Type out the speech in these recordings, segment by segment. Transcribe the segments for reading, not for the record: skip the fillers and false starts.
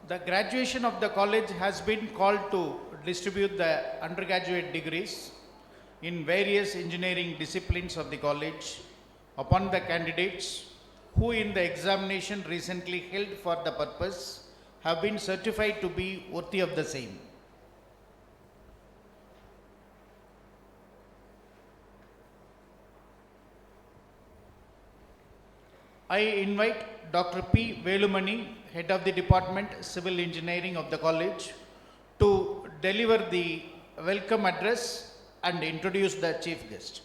The graduation of the college has been called to distribute the undergraduate degrees in various engineering disciplines of the college upon the candidates who in the examination recently held for the purpose have been certified to be worthy of the same. I invite Dr. P. Velumani, Head of the Department Civil Engineering of the college, to deliver the welcome address and introduce the chief guest.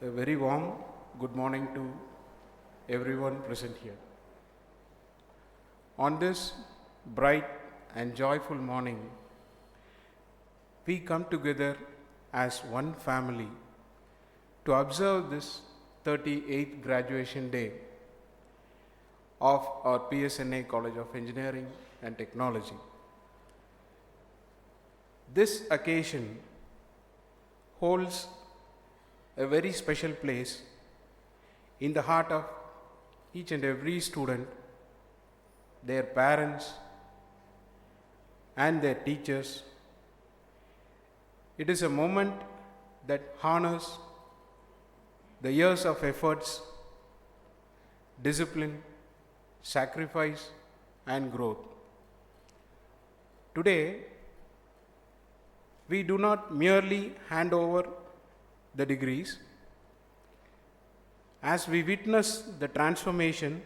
A very warm good morning to everyone present here. On this bright and joyful morning, we come together as one family to observe this 38th graduation day of our PSNA College of Engineering and Technology. This occasion holds a very special place in the heart of each and every student, their parents, and their teachers. It is a moment that honors the years of efforts, discipline, sacrifice, and growth. Today, we do not merely hand over the degrees, as we witness the transformation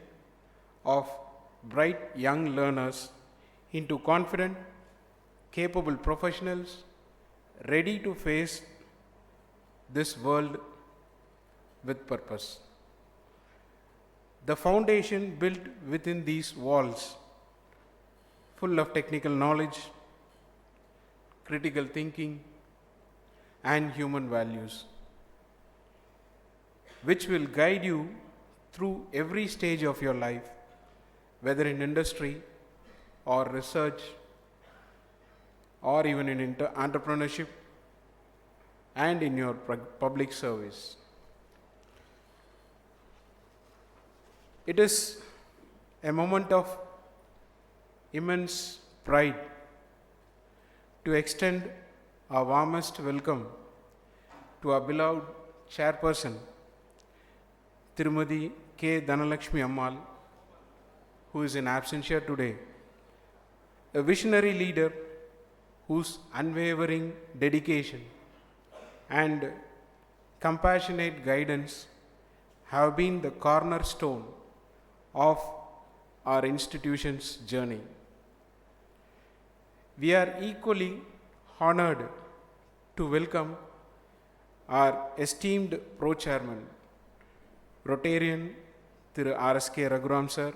of bright young learners into confident, capable professionals ready to face this world with purpose. The foundation built within these walls, full of technical knowledge, critical thinking, and human values, which will guide you through every stage of your life, whether in industry or research or even in entrepreneurship and in your public service. It is a moment of immense pride to extend our warmest welcome to our beloved chairperson, Tirumadi K. Dhanalakshmi Ammal, who is in absentia today, a visionary leader whose unwavering dedication and compassionate guidance have been the cornerstone of our institution's journey. We are equally honored to welcome our esteemed Pro-Chairman, Rotarian Thiru R.S.K. Raghuram sir,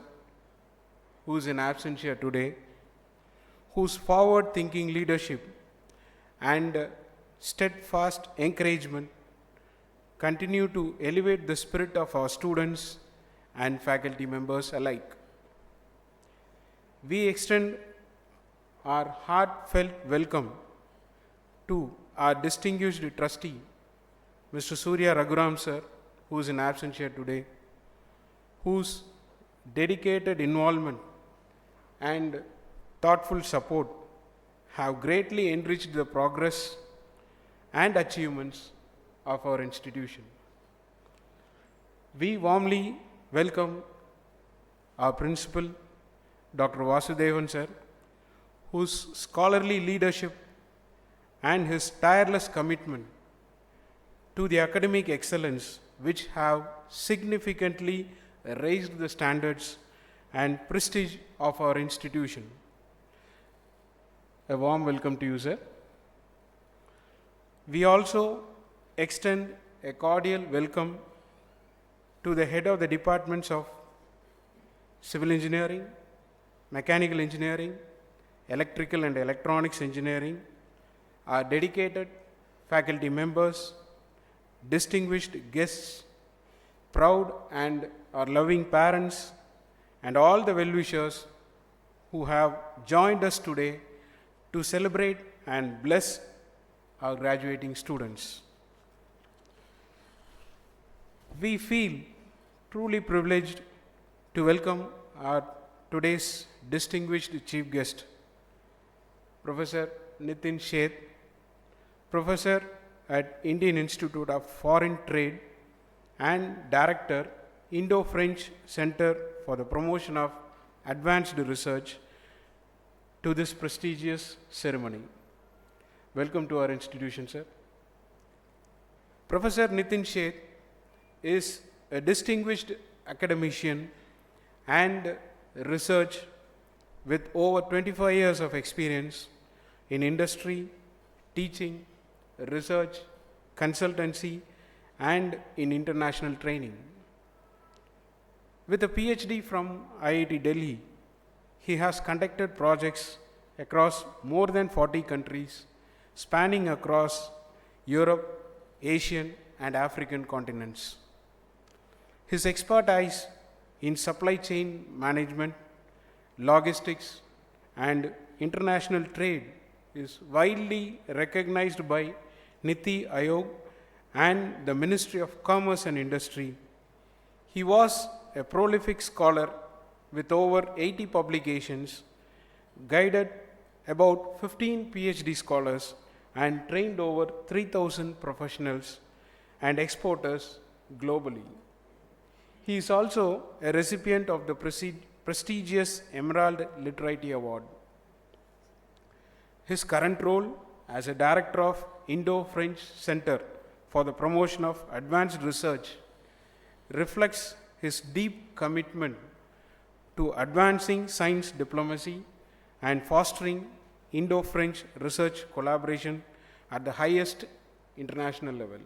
who is in absentia today, whose forward-thinking leadership and steadfast encouragement continue to elevate the spirit of our students and faculty members alike. We extend our heartfelt welcome to our distinguished trustee, Mr. Surya Raghuram sir, who is in absentia today, whose dedicated involvement and thoughtful support have greatly enriched the progress and achievements of our institution. We warmly welcome our principal, Dr. Vasudevan sir, whose scholarly leadership and his tireless commitment to the academic excellence which have significantly raised the standards and prestige of our institution. A warm welcome to you, sir. We also extend a cordial welcome to the head of the departments of Civil Engineering, Mechanical Engineering, Electrical and Electronics Engineering, our dedicated faculty members, distinguished guests, proud and our loving parents, and all the well-wishers who have joined us today to celebrate and bless our graduating students. we feel truly privileged to welcome our today's distinguished chief guest, Professor Nitin Sheth, Professor at Indian Institute of Foreign Trade and Director, Indo-French Center for the Promotion of Advanced Research, to this prestigious ceremony. Welcome to our institution, sir. Professor Nitin Sheth is a distinguished academician and research with over 25 years of experience in industry, teaching, research, consultancy, and in international training. With a PhD from IIT Delhi, he has conducted projects across more than 40 countries, spanning across Europe, Asian, and African continents. His expertise in supply chain management, logistics, and international trade is widely recognized by Niti Aayog and the Ministry of Commerce and Industry. He was a prolific scholar with over 80 publications, guided about 15 PhD scholars, and trained over 3,000 professionals and exporters globally. He is also a recipient of the prestigious Emerald Literati Award. His current role as a director of Indo-French Center for the Promotion of Advanced Research reflects his deep commitment to advancing science diplomacy and fostering Indo-French research collaboration at the highest international level.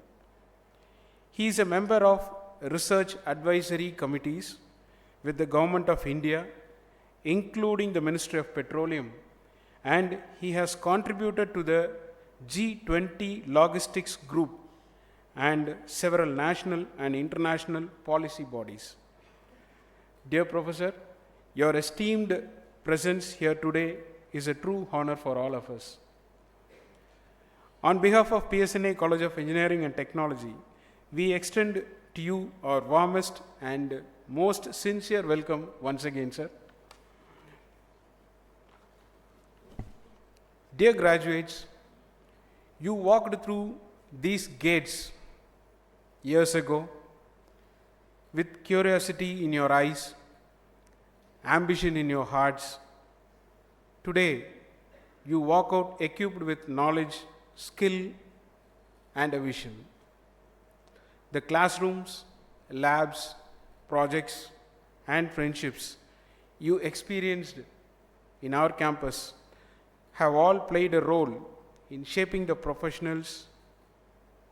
He is a member of research advisory committees with the Government of India, including the Ministry of Petroleum, and he has contributed to the G20 Logistics Group and several national and international policy bodies. Dear Professor, your esteemed presence here today is a true honor for all of us. On behalf of PSNA College of Engineering and Technology, we extend to you our warmest and most sincere welcome once again, sir. Dear graduates, you walked through these gates years ago with curiosity in your eyes, ambition in your hearts. Today, you walk out equipped with knowledge, skill, and a vision. The classrooms, labs, projects, and friendships you experienced in our campus have all played a role in shaping the professionals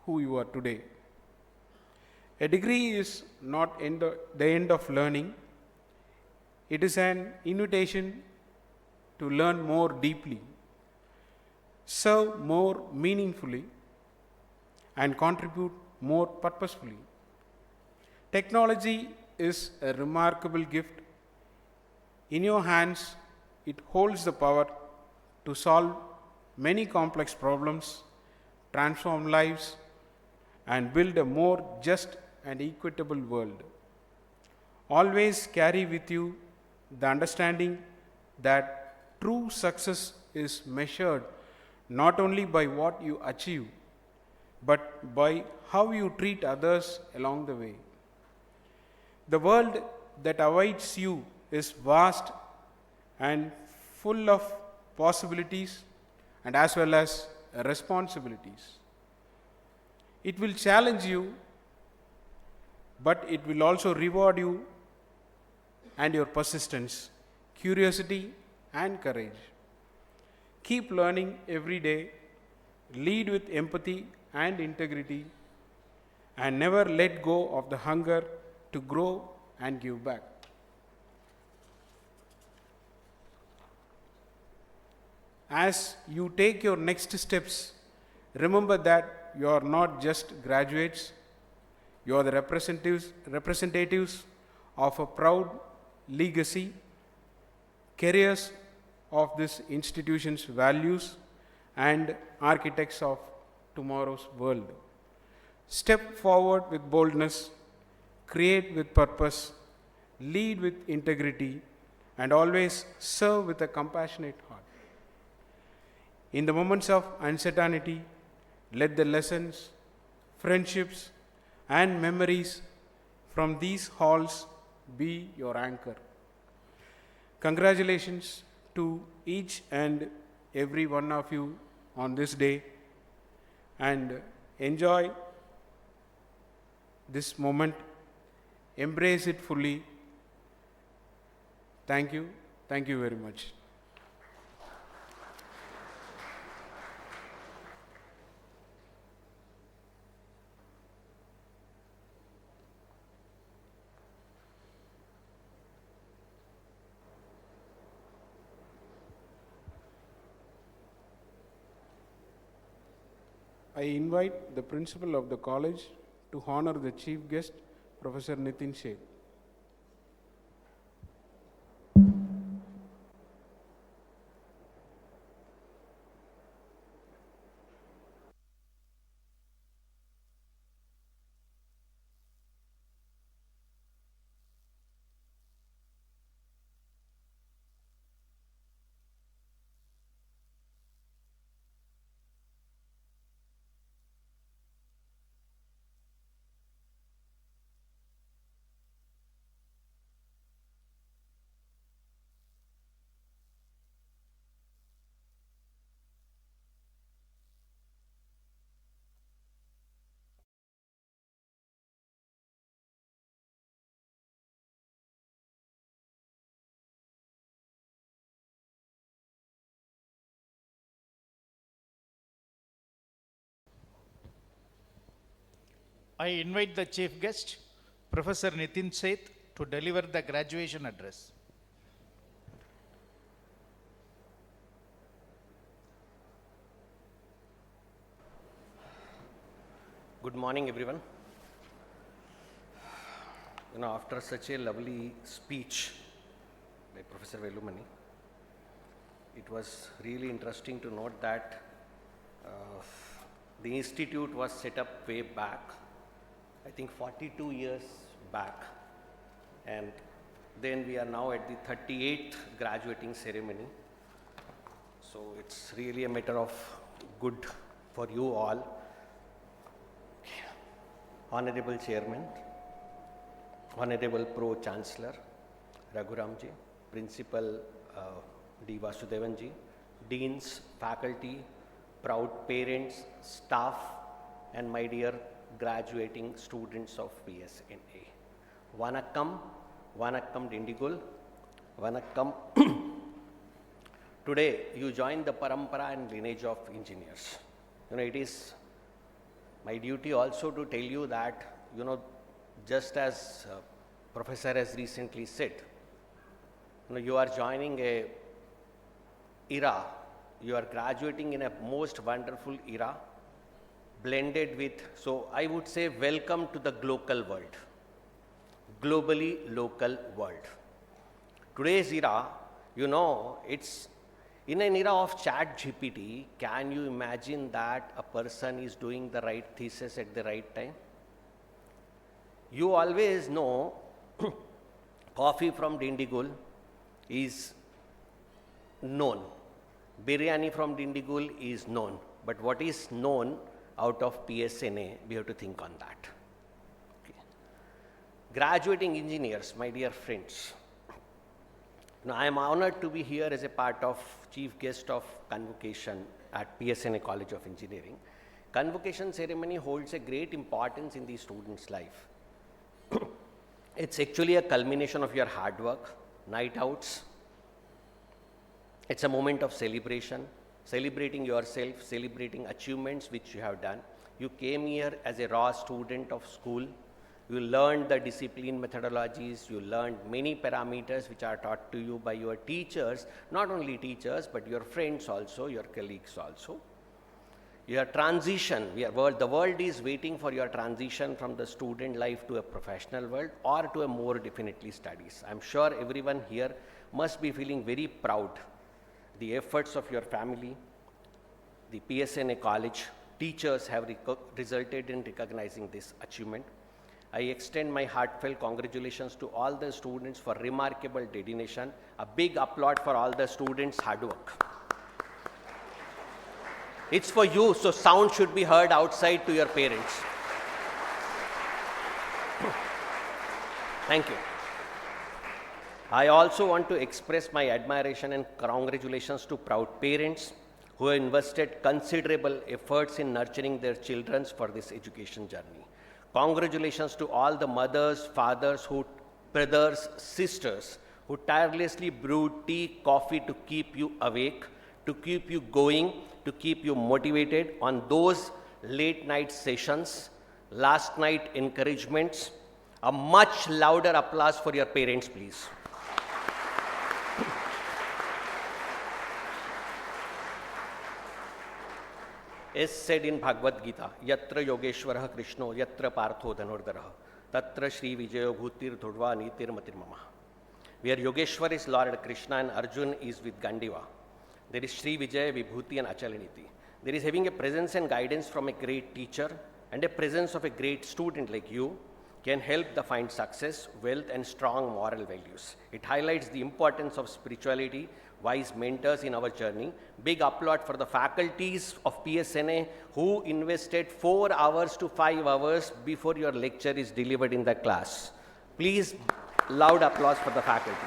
who you are today. A degree is not the end of learning. It is an invitation to learn more deeply, serve more meaningfully, and contribute more purposefully. Technology is a remarkable gift. In your hands, it holds the power to solve many complex problems, transform lives, and build a more just and equitable world. Always carry with you the understanding that true success is measured not only by what you achieve, but by how you treat others along the way. The world that awaits you is vast and full of possibilities and as well as responsibilities. It will challenge you, but it will also reward you and your persistence, curiosity, and courage. Keep learning every day, lead with empathy and integrity, and never let go of the hunger to grow and give back. As you take your next steps, remember that you are not just graduates, you are the representatives of a proud legacy, carriers of this institution's values, and architects of tomorrow's world. Step forward with boldness, create with purpose, lead with integrity, and always serve with a compassionate heart. In the moments of uncertainty, let the lessons, friendships, and memories from these halls be your anchor. Congratulations to each and every one of you on this day, and enjoy this moment, embrace it fully. Thank you very much. I invite the principal of the college to honor the chief guest, Professor Nitin Sheth. I invite the chief guest, Professor Nitin Seth, to deliver the graduation address. Good morning, everyone. After such a lovely speech by Professor Velumani, it was really interesting to note that the institute was set up way back, I think 42 years back, and then we are now at the 38th graduating ceremony. So it's really a matter of good for you all. Honorable Chairman, Honorable Pro-Chancellor Raghuramji, Principal D. Vasudevanji, Deans, Faculty, proud parents, staff, and my dear graduating students of PSNA. Vanakkam, Vanakkam Dindigul, Vanakkam. Today you join the parampara and lineage of engineers. It is my duty also to tell you that, just as Professor has recently said, you are joining a era, you are graduating in a most wonderful era, blended with, so I would say welcome to the global world, globally local world. Today's era, it's in an era of chat GPT, can you imagine that a person is doing the right thesis at the right time? You always know coffee from Dindigul is known. Biryani from Dindigul is known. But what is known out of PSNA, we have to think on that. Okay. Graduating engineers, my dear friends, I am honored to be here as a part of chief guest of convocation at PSNA College of Engineering. Convocation ceremony holds a great importance in the student's life. It's actually a culmination of your hard work, night outs. It's a moment of celebration, celebrating yourself, celebrating achievements which you have done. You came here as a raw student of school. You learned the discipline methodologies, you learned many parameters which are taught to you by your teachers, not only teachers, but your friends also, your colleagues also. Your transition, the world is waiting for your transition from the student life to a professional world or to a more definitely studies. I'm sure everyone here must be feeling very proud. The efforts of your family, the PSNA college, teachers have resulted in recognizing this achievement. I extend my heartfelt congratulations to all the students for remarkable dedication. A big applaud for all the students' hard work. It's for you, so sound should be heard outside to your parents. Thank you. I also want to express my admiration and congratulations to proud parents who have invested considerable efforts in nurturing their children for this education journey. Congratulations to all the mothers, fathers, brothers, sisters who tirelessly brewed tea, coffee to keep you awake, to keep you going, to keep you motivated on those late night sessions, last night encouragements. A much louder applause for your parents, please. As said in Bhagavad Gita, Yatra Yogeshwarah Krishno, Yatra Partho Dhanurdharah, Tatra Shri Vijayo Bhutir Dhudva Nitir Matir Mama. Where Yogeshwar is Lord Krishna and Arjun is with Gandiva, there is Shri Vijaya, Vibhuti and Achalaniti. There is having a presence and guidance from a great teacher and a presence of a great student like you can help the find success, wealth and strong moral values. It highlights the importance of spirituality, wise mentors in our journey. Big applaud for the faculties of PSNA who invested 4 hours to 5 hours before your lecture is delivered in the class. Please, loud applause for the faculties.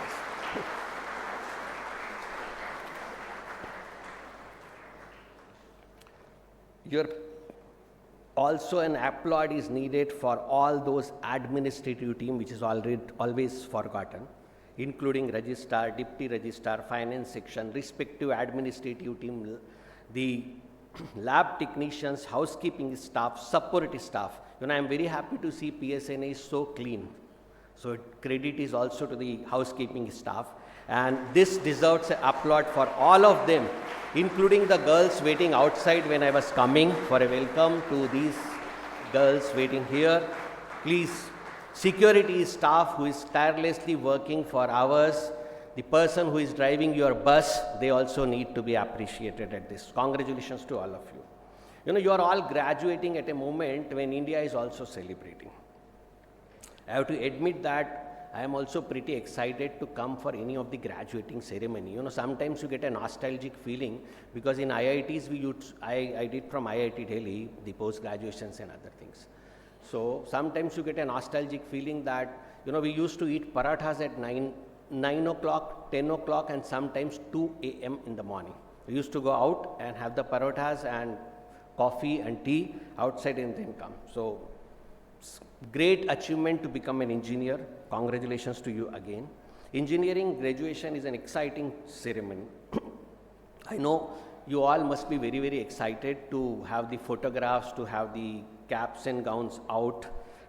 Also an applaud is needed for all those administrative team which is always forgotten, including registrar, deputy registrar, finance section, respective administrative team, the lab technicians, housekeeping staff, support staff. I am very happy to see PSNA is so clean. So credit is also to the housekeeping staff. And this deserves an applaud for all of them, including the girls waiting outside when I was coming for a welcome to these girls waiting here. Please, security staff who is tirelessly working for hours, the person who is driving your bus, they also need to be appreciated at this. Congratulations to all of you. You are all graduating at a moment when India is also celebrating. I have to admit that I am also pretty excited to come for any of the graduating ceremony. Sometimes you get a nostalgic feeling because in IITs I did from IIT Delhi, the post-graduations and other things. So sometimes you get a nostalgic feeling that, we used to eat parathas at 9 o'clock, 10 o'clock and sometimes 2 a.m. in the morning. We used to go out and have the parathas and coffee and tea outside and then come. So great achievement to become an engineer. Congratulations to you again. Engineering graduation is an exciting ceremony. I know you all must be very, very excited to have the photographs, to have the caps and gowns out,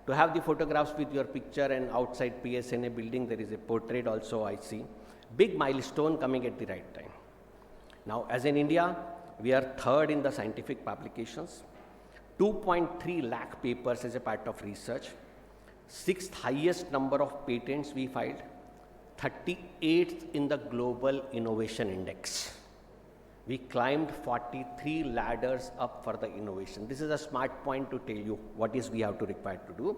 to have the photographs with your picture, and outside PSNA building there is a portrait also I see. Big milestone coming at the right time. Now as in India, we are third in the scientific publications. 2.3 lakh papers as a part of research, 6th highest number of patents we filed, 38th in the global innovation index. We climbed 43 ladders up for the innovation. This is a smart point to tell you what is we have to require to do.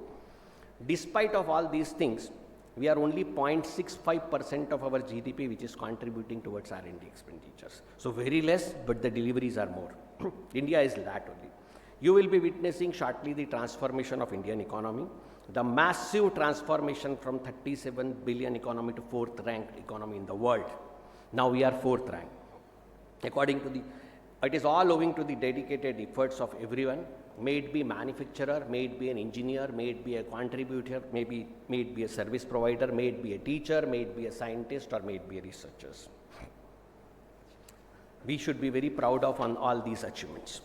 Despite of all these things, we are only 0.65% of our GDP which is contributing towards R&D expenditures. So very less, but the deliveries are more. India is that only. You will be witnessing shortly the transformation of Indian economy, the massive transformation from 37 billion economy to 4th ranked economy in the world. Now we are 4th rank. It is all owing to the dedicated efforts of everyone, may it be manufacturer, may it be an engineer, may it be a contributor, may it be a service provider, may it be a teacher, may it be a scientist, or may it be a researchers. We should be very proud of on all these achievements.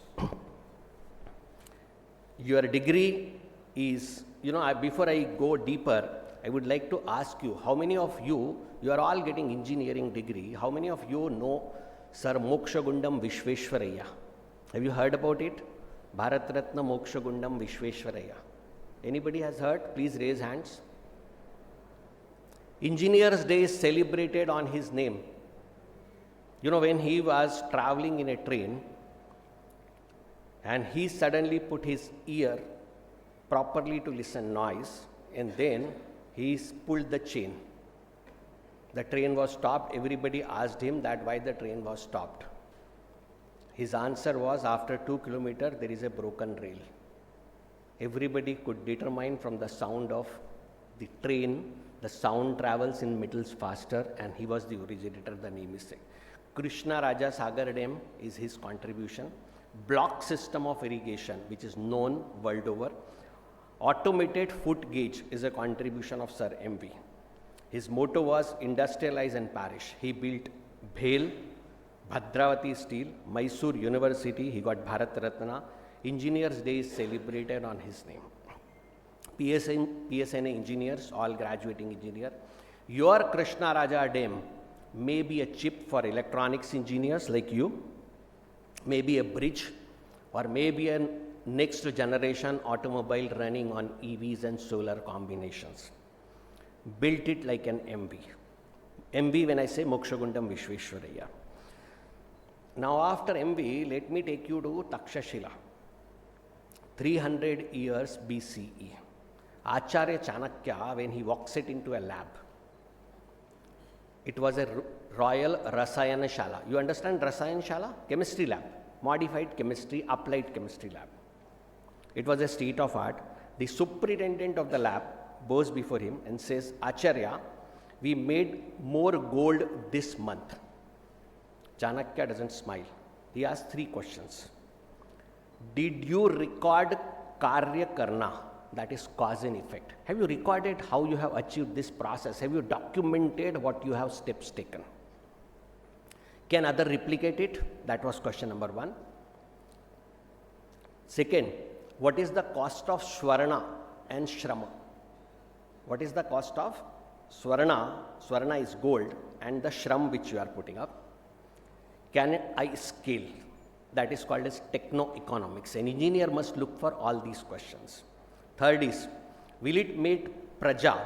Your degree is, before I go deeper, I would like to ask you, how many of you are all getting engineering degree, how many of you know Sir Mokshagundam Vishveshwaraya? Have you heard about it? Bharat Ratna Mokshagundam Vishveshwaraya. Anybody has heard? Please raise hands. Engineers Day is celebrated on his name. When he was traveling in a train, and he suddenly put his ear properly to listen noise, and then he pulled the chain. The train was stopped. Everybody asked him that why the train was stopped. His answer was, after 2 kilometers there is a broken rail. Everybody could determine from the sound of the train, the sound travels in metals faster, and he was the originator. The name is Krishna Raja Sagar Dam is his contribution. Block system of irrigation, which is known world over. Automated foot gauge is a contribution of Sir M.V. His motto was industrialize and perish. He built Bhel, Bhadravati Steel, Mysore University, he got Bharat Ratna. Engineers Day is celebrated on his name. PSNA engineers, all graduating engineer. Your Krishna Raja Dam may be a chip for electronics engineers like you, maybe a bridge, or maybe a next generation automobile running on EVs and solar combinations. Built it like an MV. MV when I say Mokshagundam Vishveshwaraya. Now after MV, let me take you to Takshashila. 300 years BCE. Acharya Chanakya, when he walks it into a lab, it was a royal Rasayana Shala. You understand Rasayana Shala? Chemistry lab. Modified chemistry, applied chemistry lab. It was a state of art. The superintendent of the lab bows before him and says, Acharya, we made more gold this month. Chanakya doesn't smile. He asks 3 questions. Did you record Karya Karna? That is cause and effect. Have you recorded how you have achieved this process? Have you documented what you have steps taken? Can other replicate it? That was question number 1. Second, what is the cost of Swarna and Shrama? What is the cost of Swarna? Swarna is gold, and the Shram which you are putting up. Can I scale? That is called as techno-economics. An engineer must look for all these questions. Third is, will it make Praja,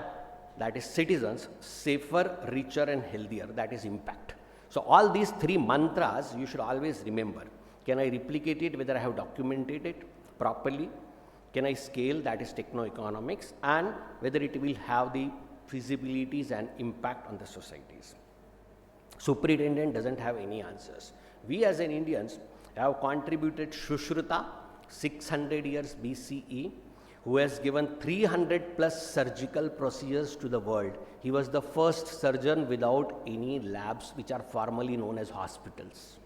that is citizens, safer, richer and healthier? That is impact. So all these 3 mantras you should always remember. Can I replicate it, whether I have documented it properly? Can I scale? That is techno-economics. And whether it will have the feasibilities and impact on the societies. Superintendent doesn't have any answers. We as an Indians have contributed Shushruta, 600 years BCE, who has given 300 plus surgical procedures to the world. He was the first surgeon without any labs, which are formally known as hospitals.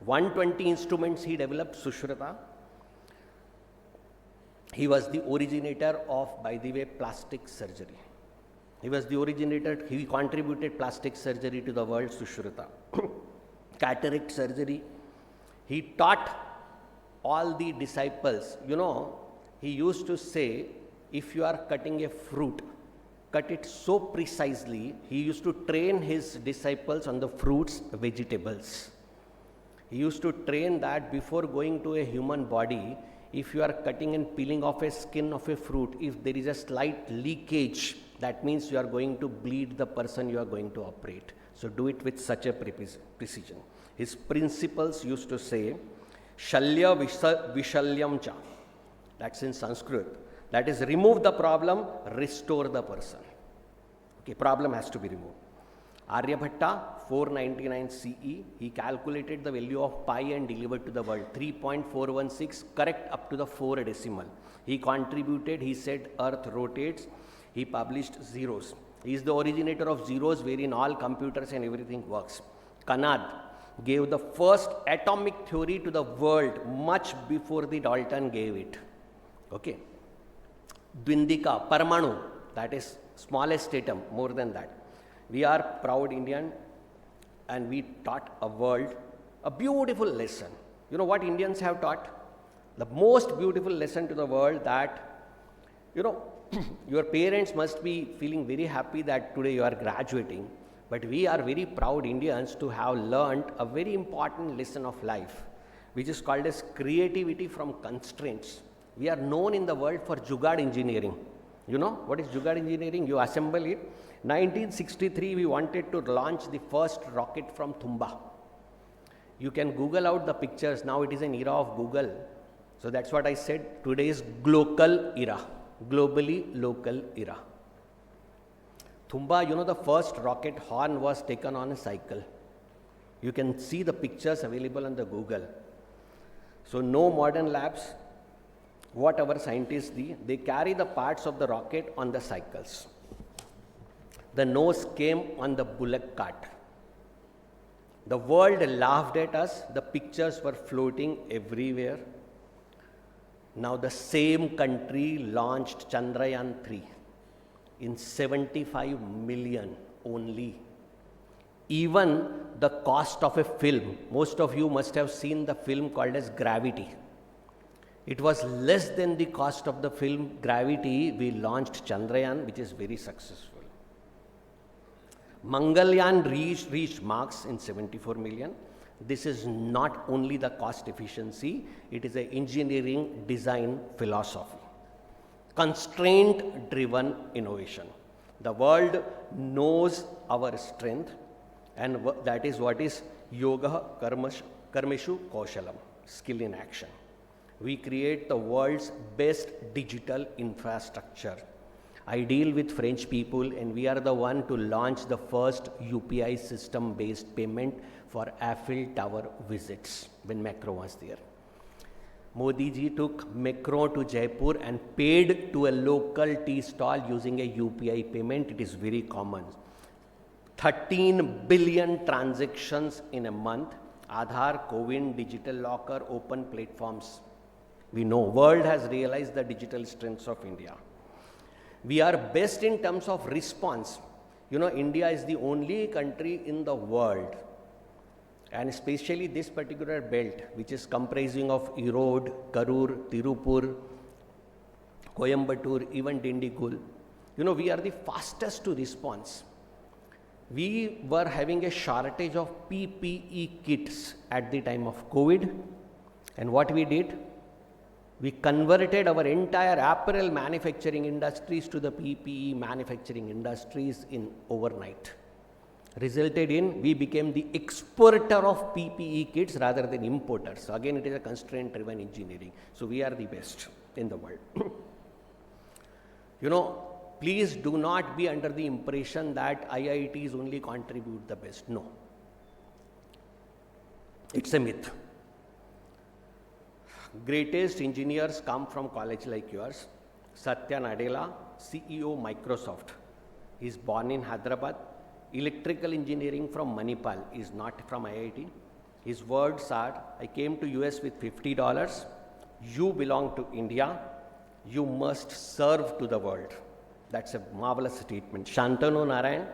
120 instruments he developed, Sushruta. He was the originator of, by the way, plastic surgery. He was the originator, he contributed plastic surgery to the world, Sushruta. Cataract surgery. He taught all the disciples, he used to say, if you are cutting a fruit, cut it so precisely. He used to train his disciples on the fruits, vegetables. He used to train that before going to a human body, if you are cutting and peeling off a skin of a fruit, if there is a slight leakage, that means you are going to bleed the person you are going to operate. So do it with such a precision. His principles used to say, Shalya Vishalyam Cha. That's in Sanskrit. That is, remove the problem, restore the person. Okay, problem has to be removed. Aryabhatta, 499 CE, he calculated the value of pi and delivered to the world. 3.416, correct up to the 4 decimal. He contributed, he said earth rotates. He published zeros. He is the originator of zeros, wherein all computers and everything works. Kanad gave the first atomic theory to the world much before the Dalton gave it. Okay. Dvindika, Parmanu, that is smallest atom, more than that. We are proud Indian, and we taught a world a beautiful lesson. You know what Indians have taught? The most beautiful lesson to the world that, your parents must be feeling very happy that today you are graduating, but we are very proud Indians to have learned a very important lesson of life, which is called as creativity from constraints. We are known in the world for Jugaad engineering. You know what is Jugaad engineering? You assemble it. 1963, we wanted to launch the first rocket from Thumba. You can Google out the pictures. Now it is an era of Google. So that's what I said, today is global era, globally local era. Thumba, the first rocket horn was taken on a cycle. You can see the pictures available on the Google. So no modern labs, what our scientists do, they carry the parts of the rocket on the cycles. The nose came on the bullock cart. The world laughed at us, the pictures were floating everywhere. Now the same country launched Chandrayaan-3 in 75 million only. Even the cost of a film, most of you must have seen the film called as Gravity. It was less than the cost of the film Gravity. We launched Chandrayaan, which is very successful. Mangalyaan reached Mars in 74 million. This is not only the cost efficiency, it is an engineering design philosophy. Constraint driven innovation. The world knows our strength, and that is what is yoga karmeshu kaushalam, skill in action. We create the world's best digital infrastructure. I deal with French people, and we are the one to launch the first UPI system based payment for Eiffel Tower visits when Macron was there. Modi ji took Macron to Jaipur and paid to a local tea stall using a UPI payment. It is very common. 13 billion transactions in a month. Aadhaar, CoWIN, Digital Locker, open platforms. We know world has realized the digital strengths of India. We are best in terms of response. India is the only country in the world, and especially this particular belt, which is comprising of Erode, Karur, Tirupur, Coimbatore, even Dindigul. We are the fastest to response. We were having a shortage of PPE kits at the time of COVID, and what we did? We converted our entire apparel manufacturing industries to the PPE manufacturing industries in overnight. Resulted in, we became the exporter of PPE kits rather than importers. So again, it is a constraint driven engineering. So we are the best in the world. Please do not be under the impression that IITs only contribute the best. No. It's a myth. Greatest engineers come from college like yours. Satya Nadella, CEO Microsoft. He is born in Hyderabad. Electrical engineering from Manipal, is not from IIT. His words are, I came to US with $50. You belong to India. You must serve to the world. That's a marvelous statement. Shantanu Narayan,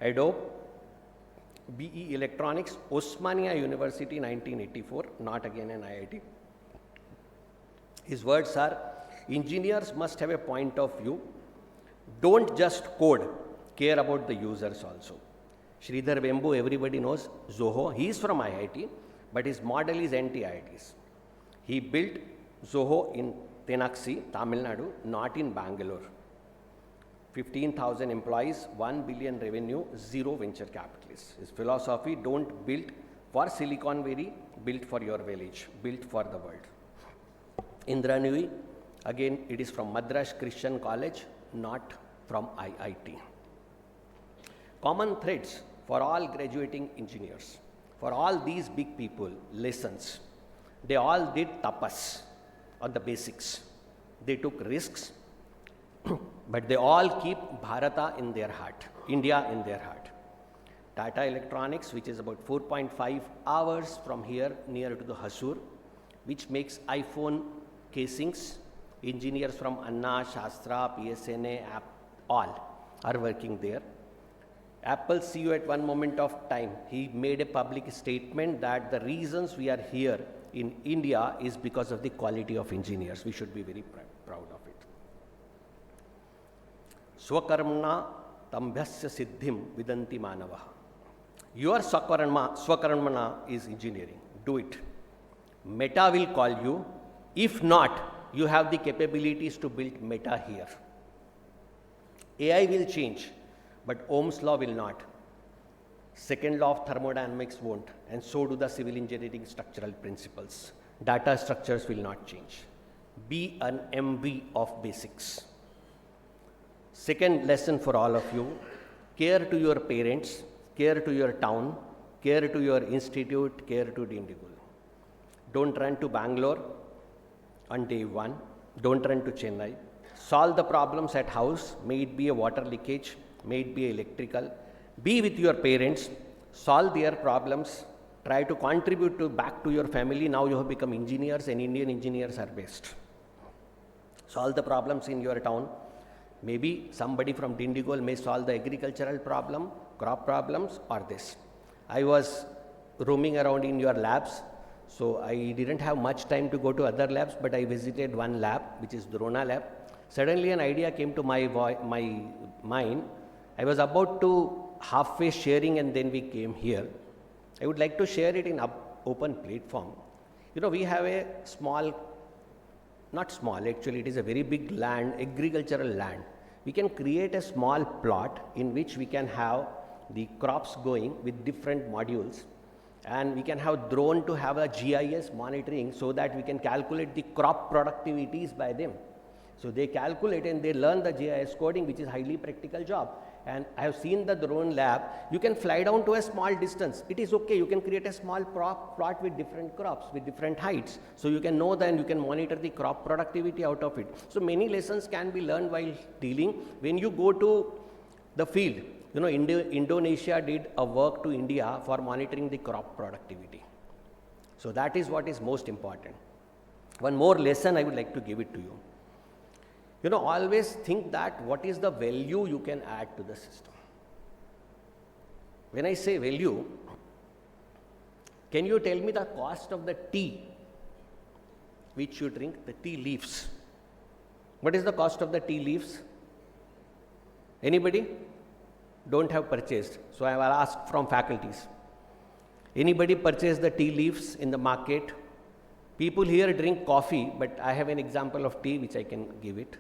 Adobe, BE Electronics, Osmania University, 1984, not again an IIT. His words are, engineers must have a point of view. Don't just code, care about the users also. Sridhar Vembu, everybody knows, Zoho, he is from IIT, but his model is anti-IITs. He built Zoho in Tenaxi, Tamil Nadu, not in Bangalore. 15,000 employees, 1 billion revenue, 0 venture capitalists. His philosophy, don't build for Silicon Valley, build for your village, build for the world. Indra Nui, again it is from Madras Christian College, not from IIT. Common threads for all graduating engineers, for all these big people, lessons. They all did tapas on the basics. They took risks, but they all keep Bharata in their heart, India in their heart. Tata Electronics, which is about 4.5 hours from here near to the Hasur, which makes iPhone casings. Engineers from Anna, Shastra, PSNA, all are working there. Apple CEO at one moment of time, he made a public statement that the reasons we are here in India is because of the quality of engineers. We should be very proud of it. Swakarmana tambhyasya siddhim vidanti manava. Your Swakarmana is engineering. Do it. Meta will call you. If not, you have the capabilities to build Meta here. AI will change, but Ohm's law will not. Second law of thermodynamics won't, and so do the civil engineering structural principles. Data structures will not change. Be an MV of basics. Second lesson for all of you, care to your parents, care to your town, care to your institute, care to Dindigul. Don't run to Bangalore on day one. Don't run to Chennai. Solve the problems at house, may it be a water leakage, may it be electrical. Be with your parents, solve their problems, try to contribute back to your family. Now you have become engineers, and Indian engineers are best. Solve the problems in your town. Maybe somebody from Dindigul may solve the agricultural problem, crop problems, or this. I was roaming around in your labs, so I didn't have much time to go to other labs, but I visited one lab, which is Drona lab. Suddenly an idea came to my mind. I was about to halfway sharing, and then we came here. I would like to share it in open platform. You know, we have a small, not small, actually it is a very big land, agricultural land. We can create a small plot in which we can have the crops going with different modules, and we can have drone to have a GIS monitoring so that we can calculate the crop productivities by them. So they calculate and they learn the GIS coding, which is highly practical job. And I have seen the drone lab. You can fly down to a small distance. It is okay. You can create a small plot with different crops, with different heights. So you can know that, and you can monitor the crop productivity out of it. So many lessons can be learned while dealing. When you go to the field, you know, Indonesia did a work to India for monitoring the crop productivity. So that is what is most important. One more lesson I would like to give it to you. You know, always think that what is the value you can add to the system. When I say value, can you tell me the cost of the tea which you drink, the tea leaves? What is the cost of the tea leaves? Anybody? Don't have purchased. So I will ask from faculties. Anybody purchase the tea leaves in the market? People here drink coffee, but I have an example of tea which I can give it.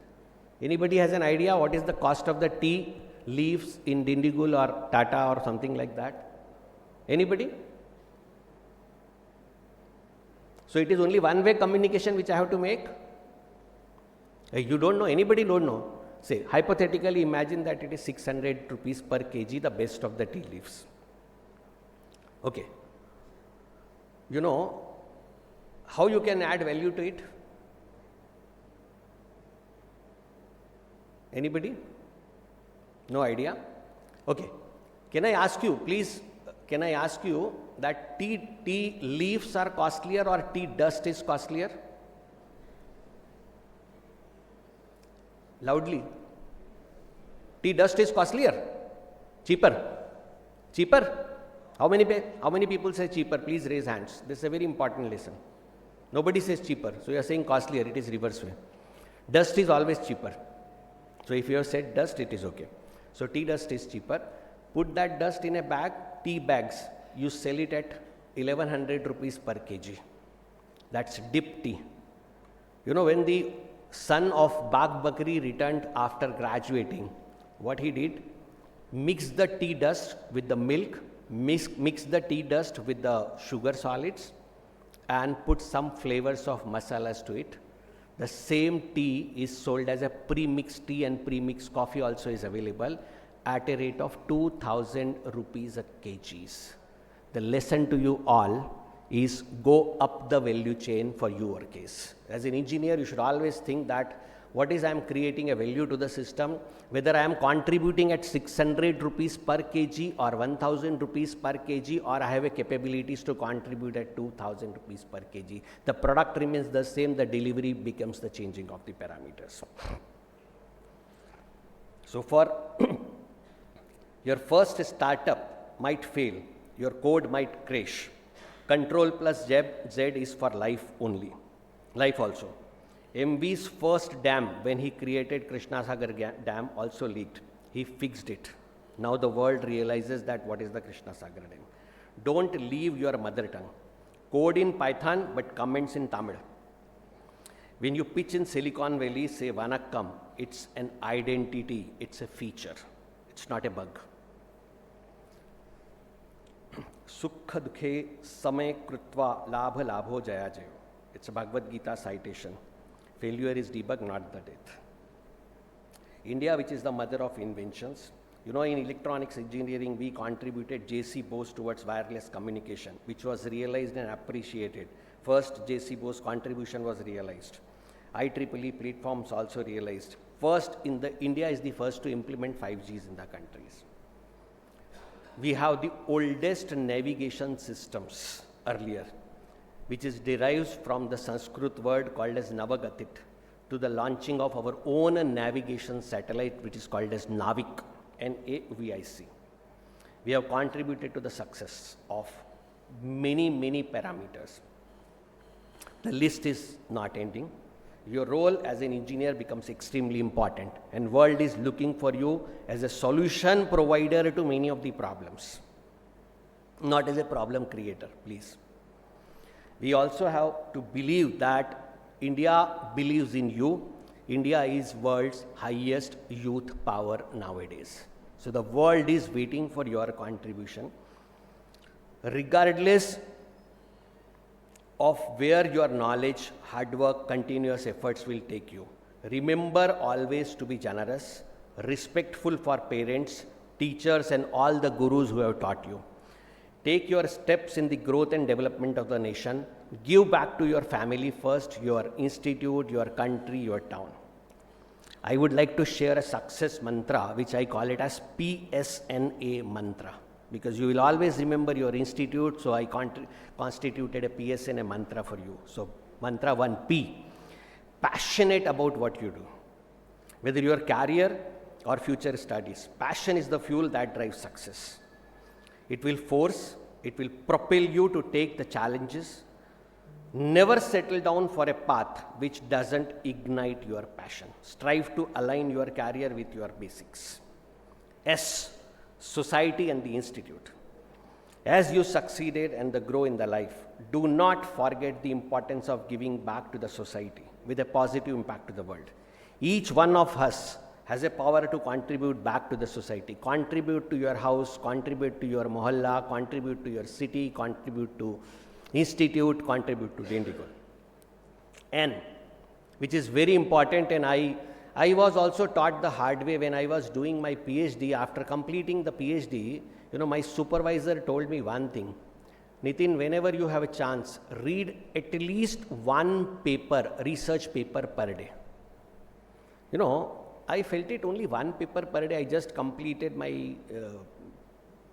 Anybody has an idea what is the cost of the tea leaves in Dindigul or Tata or something like that? Anybody? So it is only one-way communication which I have to make? You don't know, anybody don't know. Say, hypothetically imagine that it is 600 rupees per kg, the best of the tea leaves. Okay. You know, how you can add value to it? Anybody? No idea? Okay. Can I ask you, please, can I ask you that tea leaves are costlier or tea dust is costlier? Loudly. Tea dust is costlier? Cheaper? Cheaper? How many people say cheaper? Please raise hands. This is a very important lesson. Nobody says cheaper. So you are saying costlier. It is reverse way. Dust is always cheaper. So if you have said dust, it is okay. So tea dust is cheaper. Put that dust in a bag, tea bags. You sell it at 1100 rupees per kg. That's dip tea. You know, when the son of Bagh Bakri returned after graduating, what he did? Mix the tea dust with the milk, mix the tea dust with the sugar solids, and put some flavors of masalas to it. The same tea is sold as a pre-mixed tea, and pre-mixed coffee also is available at a rate of 2000 rupees a kg. The lesson to you all is go up the value chain for your case. As an engineer, you should always think that what is I am creating a value to the system, whether I am contributing at 600 rupees per kg or 1000 rupees per kg, or I have a capabilities to contribute at 2000 rupees per kg. The product remains the same, the delivery becomes the changing of the parameters. So for your first startup might fail, your code might crash. Control plus Z is for life only, life also. MV's first dam, when he created Krishna Sagar Dam, also leaked. He fixed it. Now the world realizes that what is the Krishna Sagar Dam. Don't leave your mother tongue. Code in Python, but comments in Tamil. When you pitch in Silicon Valley, say Vanakkam, it's an identity, it's a feature, it's not a bug. Sukha dukhe samay krutva labha labho jaya jayo It's a Bhagavad Gita citation. Failure is debug, not the death. India, which is the mother of inventions. You know, in electronics engineering, we contributed J.C. Bose towards wireless communication, which was realized and appreciated. First, J.C. Bose contribution was realized. IEEE platforms also realized. First, India is the first to implement 5Gs in the countries. We have the oldest navigation systems earlier, which is derived from the Sanskrit word called as Navagatit, to the launching of our own navigation satellite, which is called as Navik, NAVIC. We have contributed to the success of many, many parameters. The list is not ending. Your role as an engineer becomes extremely important, and world is looking for you as a solution provider to many of the problems, not as a problem creator, please. We also have to believe that India believes in you. India is world's highest youth power nowadays. So the world is waiting for your contribution. Regardless of where your knowledge, hard work, continuous efforts will take you, remember always to be generous, respectful for parents, teachers, and all the gurus who have taught you. Take your steps in the growth and development of the nation. Give back to your family first, your institute, your country, your town. I would like to share a success mantra, which I call it as PSNA mantra, because you will always remember your institute, so I constituted a PSNA mantra for you. So mantra 1P, passionate about what you do, whether your career or future studies. Passion is the fuel that drives success. It will propel you to take the challenges. Never settle down for a path which doesn't ignite your passion. Strive to align your career with your basics. S, society and the institute. As you succeeded and grow in the life, do not forget the importance of giving back to the society with a positive impact to the world. Each one of us has a power to contribute back to the society. Contribute to your house, contribute to your mohalla, contribute to your city, contribute to institute, contribute to the Indigo. N, which is very important, and I was also taught the hard way when I was doing my PhD. After completing the PhD, my supervisor told me one thing: Nitin, whenever you have a chance, read at least one paper, research paper per day. I felt it only one paper per day. I just completed my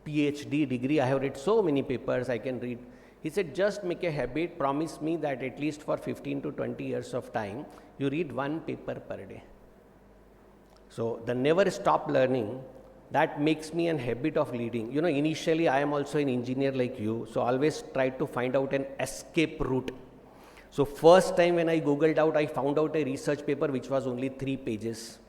PhD degree. I have read so many papers I can read. He said, just make a habit, promise me that at least for 15 to 20 years of time, you read one paper per day. So the never stop learning, that makes me a habit of leading. Initially I am also an engineer like you, so always try to find out an escape route. So first time when I Googled out, I found out a research paper which was only 3 pages.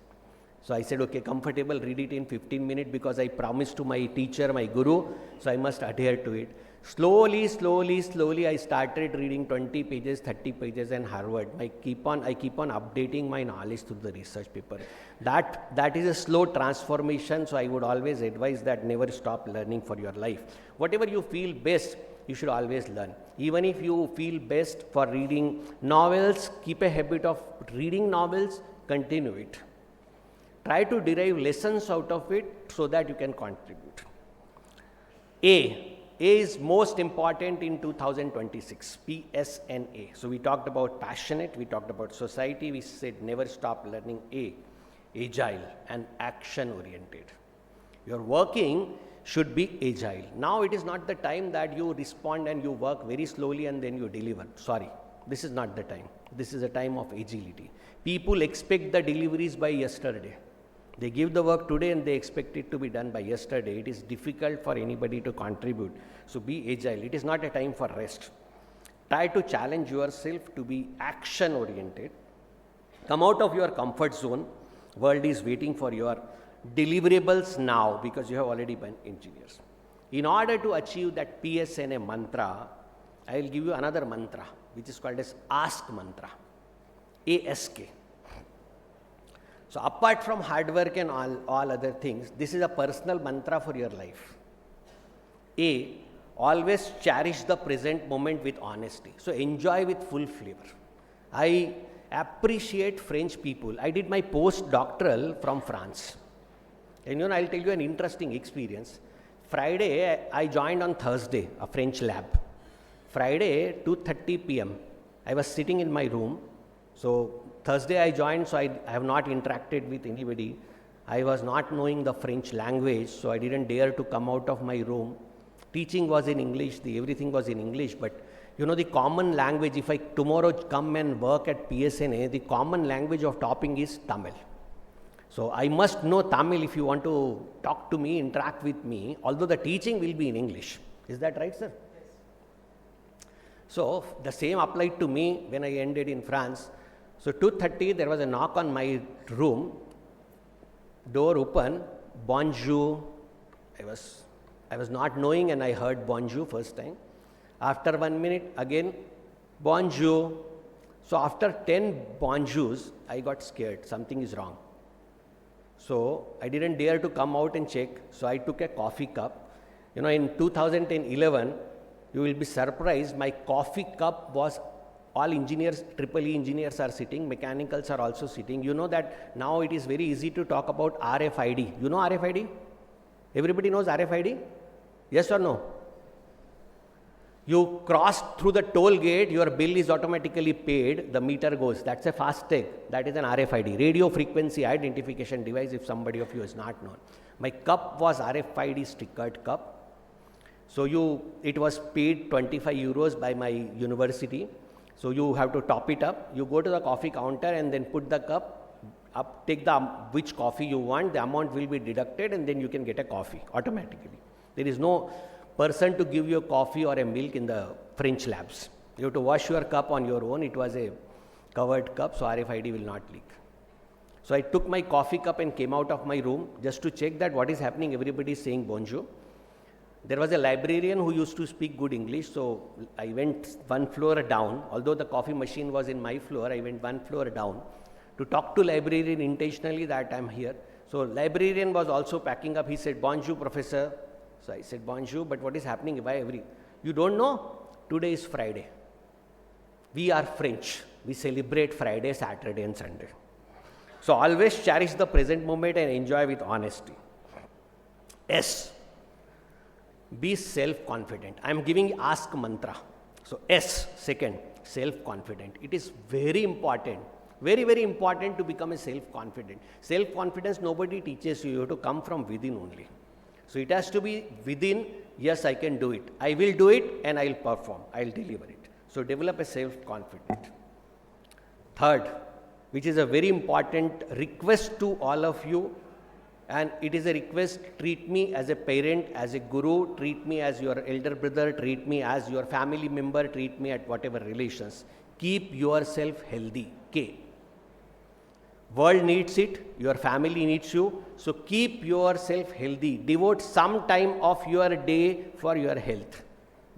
So I said, okay, comfortable, read it in 15 minutes because I promised to my teacher, my guru, so I must adhere to it. Slowly, I started reading 20 pages, 30 pages and Harvard. I keep on updating my knowledge through the research paper. That is a slow transformation, so I would always advise that never stop learning for your life. Whatever you feel best, you should always learn. Even if you feel best for reading novels, keep a habit of reading novels, continue it. Try to derive lessons out of it so that you can contribute. A is most important in 2026, PSNA. So we talked about passionate, we talked about society, we said never stop learning. A, agile and action oriented. Your working should be agile. Now it is not the time that you respond and you work very slowly and then you deliver. Sorry, this is not the time. This is a time of agility. People expect the deliveries by yesterday. They give the work today and they expect it to be done by yesterday. It is difficult for anybody to contribute. So be agile. It is not a time for rest. Try to challenge yourself to be action oriented. Come out of your comfort zone. World is waiting for your deliverables now because you have already been engineers. In order to achieve that PSNA mantra, I will give you another mantra which is called as ASK mantra. ASK. So apart from hard work and all other things, this is a personal mantra for your life. A, always cherish the present moment with honesty. So enjoy with full flavor. I appreciate French people. I did my postdoctoral from France. And I'll tell you an interesting experience. Friday, I joined on Thursday, a French lab. Friday, 2:30 p.m., I was sitting in my room. So Thursday I joined, so I have not interacted with anybody. I was not knowing the French language, so I didn't dare to come out of my room. Teaching was in English, everything was in English, but the common language, if I tomorrow come and work at PSNA, the common language of talking is Tamil. So I must know Tamil if you want to talk to me, interact with me, although the teaching will be in English. Is that right, sir? Yes. So the same applied to me when I ended in France. So 2:30, there was a knock on my room, door open, bonjour. I was not knowing and I heard bonjour first time. After 1 minute, again, bonjour. So after 10 bonjours, I got scared, something is wrong. So I didn't dare to come out and check, so I took a coffee cup. In 2011, you will be surprised, my coffee cup was, all engineers, EEE engineers are sitting, mechanicals are also sitting. You know that now it is very easy to talk about RFID. You know RFID? Everybody knows RFID? Yes or no? You cross through the toll gate, your bill is automatically paid, the meter goes. That's a FASTag. That is an RFID, radio frequency identification device, if somebody of you is not known. My cup was RFID stickered cup. So it was paid 25 euros by my university. So you have to top it up. You go to the coffee counter and then put the cup up, take which coffee you want, the amount will be deducted and then you can get a coffee automatically. There is no person to give you a coffee or a milk in the French labs. You have to wash your cup on your own. It was a covered cup, so RFID will not leak. So I took my coffee cup and came out of my room just to check that what is happening. Everybody is saying bonjour. There was a librarian who used to speak good English, so I went one floor down. Although the coffee machine was in my floor, I went one floor down to talk to librarian intentionally that I'm here. So librarian was also packing up. He said, bonjour, professor. So I said, bonjour, but what is happening? You don't know? Today is Friday. We are French. We celebrate Friday, Saturday and Sunday. So always cherish the present moment and enjoy with honesty. S. Be self-confident. I am giving ask mantra. So S, second, self-confident. It is very important, very, very important to become a self-confident. Self-confidence nobody teaches you. You have to come from within only. So it has to be within, yes, I can do it. I will do it and I will perform. I will deliver it. So develop a self-confidence. Third, which is a very important request to all of you, and it is a request, treat me as a parent, as a guru, treat me as your elder brother, treat me as your family member, treat me at whatever relations. Keep yourself healthy. K. World needs it, your family needs you, so keep yourself healthy. Devote some time of your day for your health.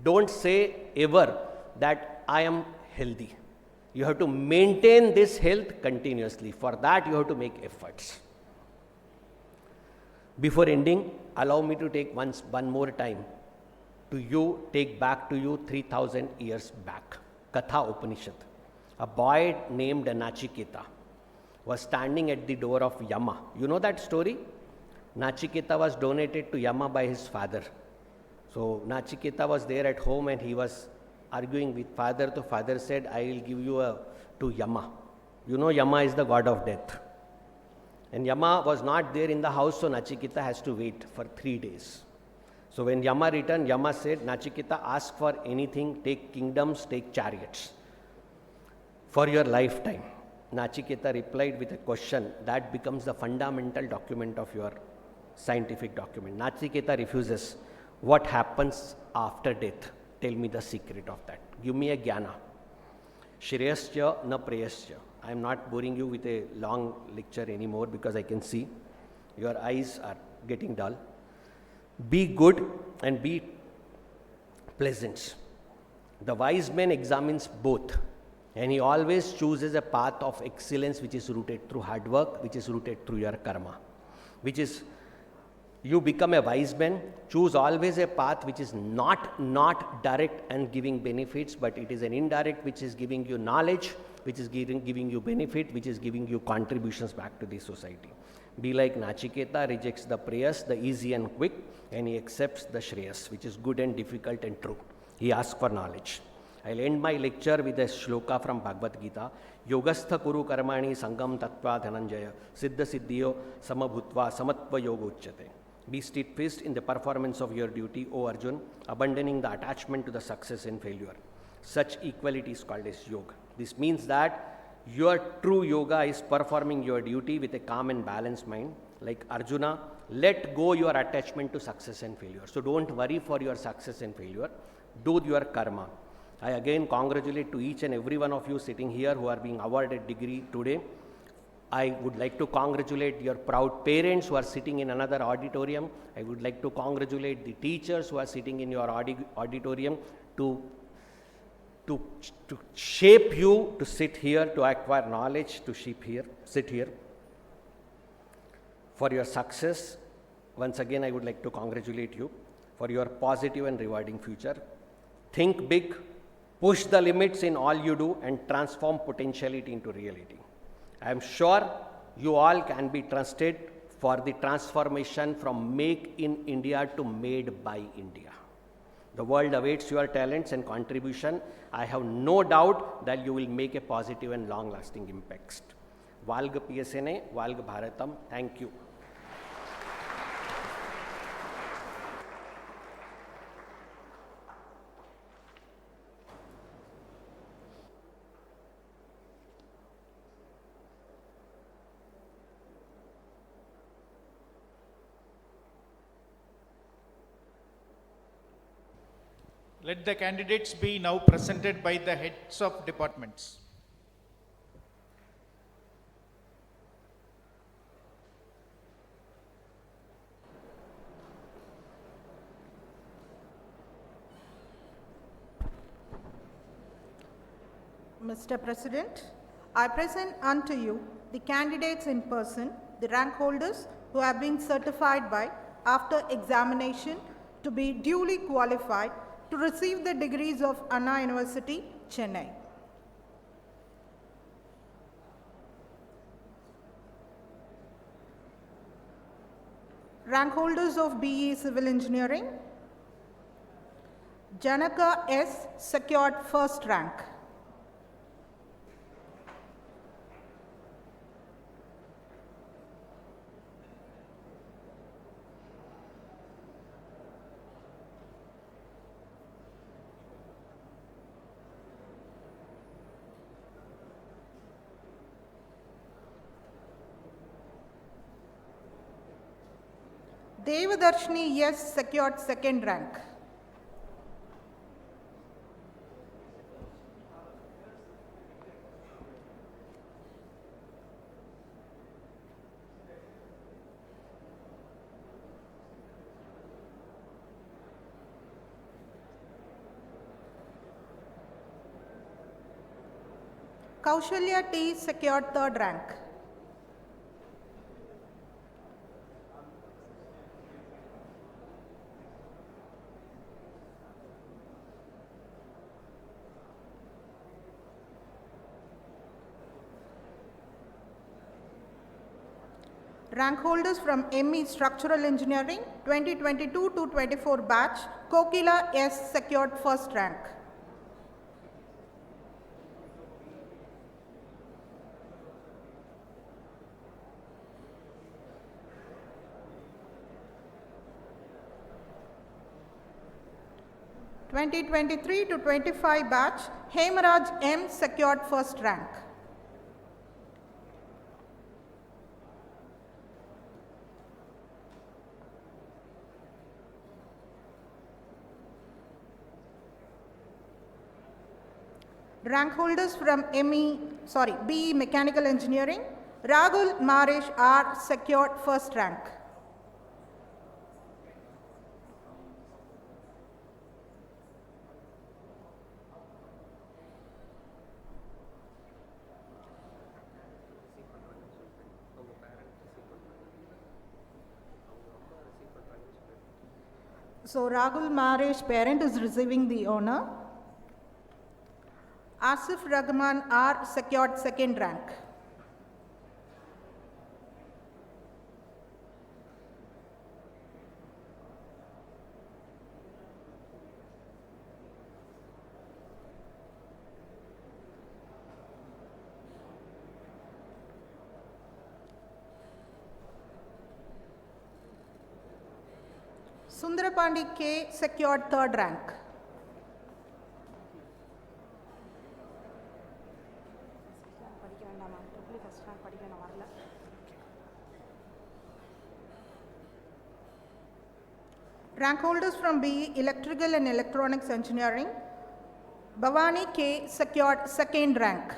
Don't say ever that I am healthy. You have to maintain this health continuously. For that, you have to make efforts. Before ending, allow me to take one more time take back to you 3000 years back. Katha Upanishad. A boy named Nachiketa was standing at the door of Yama. You know that story? Nachiketa was donated to Yama by his father. So Nachiketa was there at home and he was arguing with father. So father said, I will give you to Yama. You know Yama is the god of death. And Yama was not there in the house, so Nachiketa has to wait for 3 days. So when Yama returned, Yama said, Nachiketa, ask for anything, take kingdoms, take chariots for your lifetime. Nachiketa replied with a question that becomes the fundamental document of your scientific document. Nachiketa refuses. What happens after death? Tell me the secret of that. Give me a jnana. Shreyascha na preyascha. I am not boring you with a long lecture anymore because I can see your eyes are getting dull. Be good and be pleasant. The wise man examines both, and he always chooses a path of excellence which is rooted through hard work, which is rooted through your karma, which is You become a wise man. Choose always a path which is not direct and giving benefits, but it is an indirect which is giving you knowledge, which is giving you benefit, which is giving you contributions back to the society. Be like Nachiketa, rejects the prayers, the easy and quick, and he accepts the shreyas, which is good and difficult and true. He asks for knowledge. I'll end my lecture with a shloka from Bhagavad Gita. Yogastha kuru karmani sangam tattva dhananjaya siddha siddhiyo samabhutva samatva yoga uchyate. Be steadfast in the performance of your duty, O Arjun, abandoning the attachment to the success and failure. Such equality is called as yoga. This means that your true yoga is performing your duty with a calm and balanced mind. Like Arjuna, let go your attachment to success and failure. So don't worry for your success and failure. Do your karma. I again congratulate to each and every one of you sitting here who are being awarded degree today. I would like to congratulate your proud parents who are sitting in another auditorium. I would like to congratulate the teachers who are sitting in your auditorium to shape you to sit here, to acquire knowledge, to sit here. For your success, once again I would like to congratulate you for your positive and rewarding future. Think big, push the limits in all you do, and transform potentiality into reality. I am sure you all can be trusted for the transformation from Make in India to Made by India. The world awaits your talents and contribution. I have no doubt that you will make a positive and long-lasting impact. Valga PSNA, Valga Bharatam. Thank you. Let the candidates be now presented by the heads of departments. Mr. President, I present unto you the candidates in person, the rank holders who have been certified by, after examination, to be duly qualified to receive the degrees of Anna University, Chennai. Rank holders of BE Civil Engineering, Janaka S. secured first rank. Devadarshini yes secured second rank. Kaushalya T secured third rank. Rank holders from ME Structural Engineering 2022 to 24 batch, Kokila S secured first rank. (2023 to 25 batch, Hemaraj M secured first rank. Rank holders from BE Mechanical Engineering, Rahul Maresh R secured first rank. So Rahul Maresh, parent, is receiving the honor. Asif Rahman R secured second rank. Sundarapandi K secured third rank. Rank holders from BE Electrical and Electronics Engineering, Bhavani K secured second rank.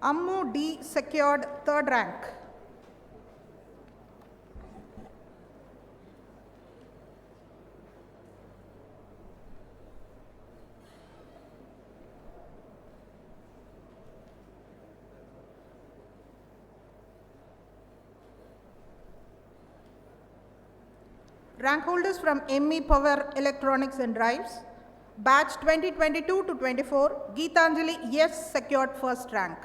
Ammu D secured third rank. Rank holders from ME Power Electronics and Drives, batch 2022 to 24, Geetanjali yes secured first rank.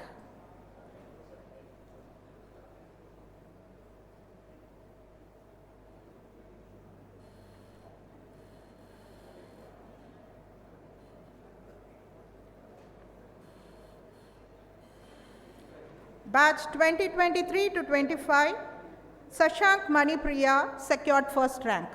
Batch 2023 to 25, Sashank Manipriya secured first rank.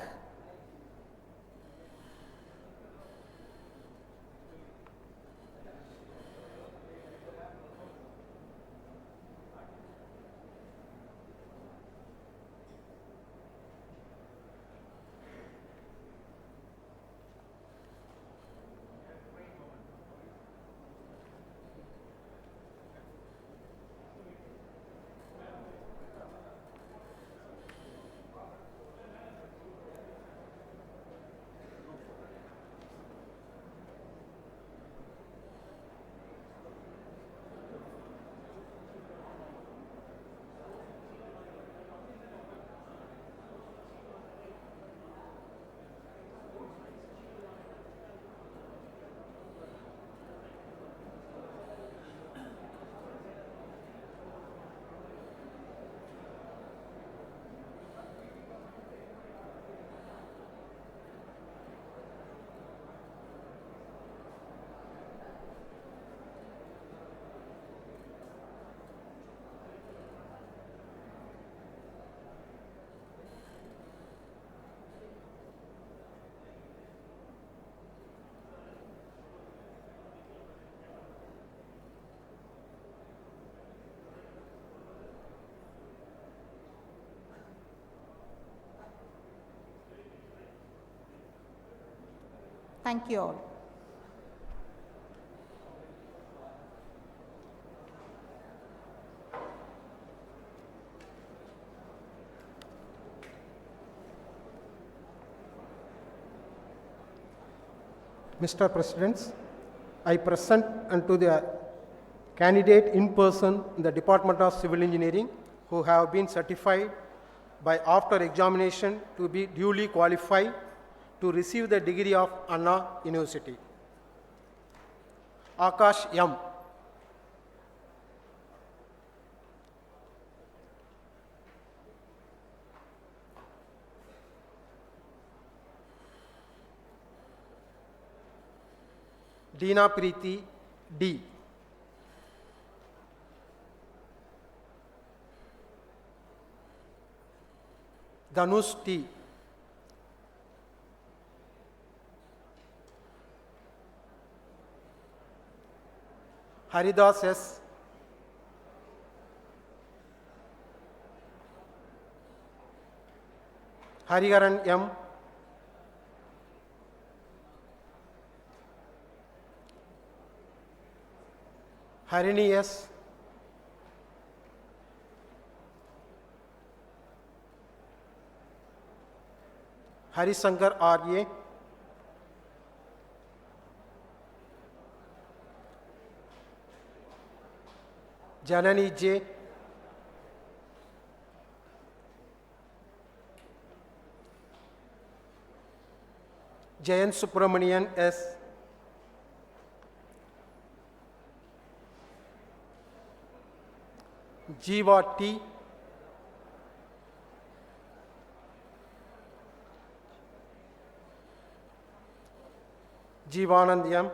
Thank you all. Mr. President, I present unto the candidate in person in the Department of Civil Engineering who have been certified by after examination to be duly qualified to receive the degree of Anna University. Akash M. Deena Preeti D. Dhanush T. Haridas S. Hariharan M. Harini S. Harisankar R.A., Janani J., Jayan Subramanian S., Jiva T., Jivanand M.,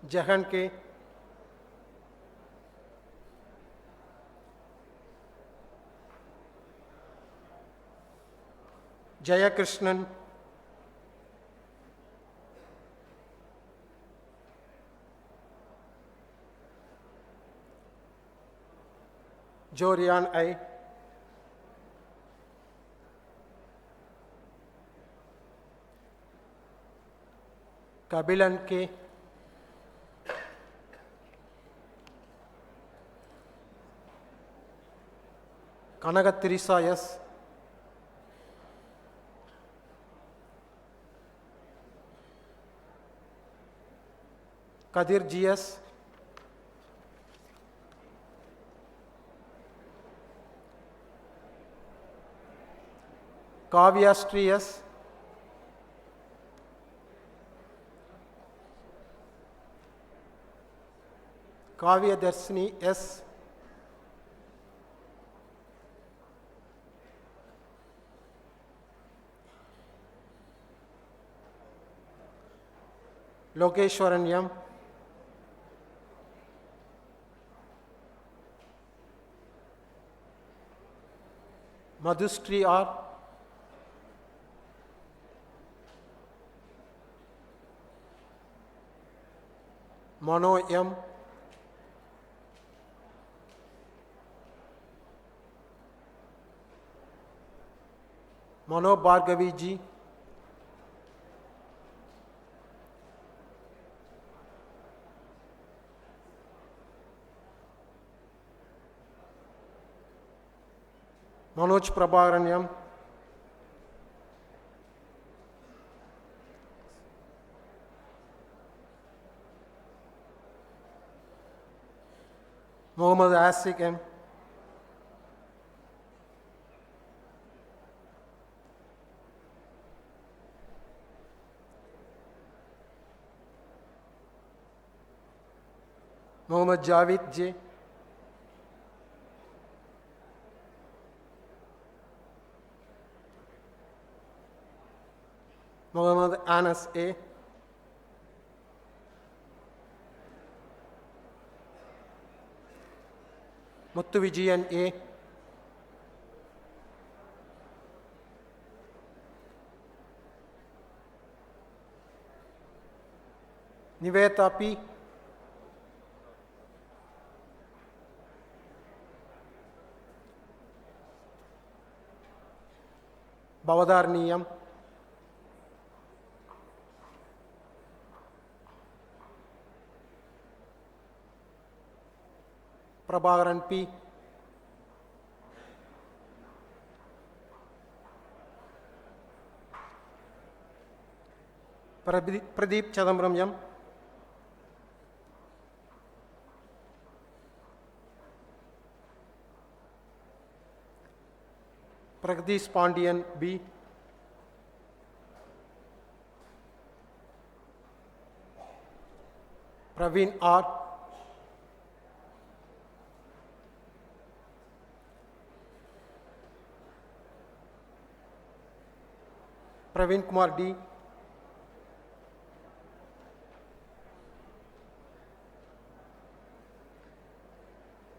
Jahan K., Jayakrishnan, Jorian I., Kabilan K., Kanagatirisa S., Kadir GS, Kavya Sri S., Kavya Darshini S., Lokeshwaran M., Madhustri R., Mano M., Mano Bhargavi G., Manoj Prabharan M., Mohammad Asik M., Mohammad Javed J., Mohammad Anas A., Muthu Vijayan A., Niveta P., Bavadarni M., Prabhakaran P., Pradeep Chidambaram M., Pragdish Pandian B., Praveen R., Praveen Kumar D.,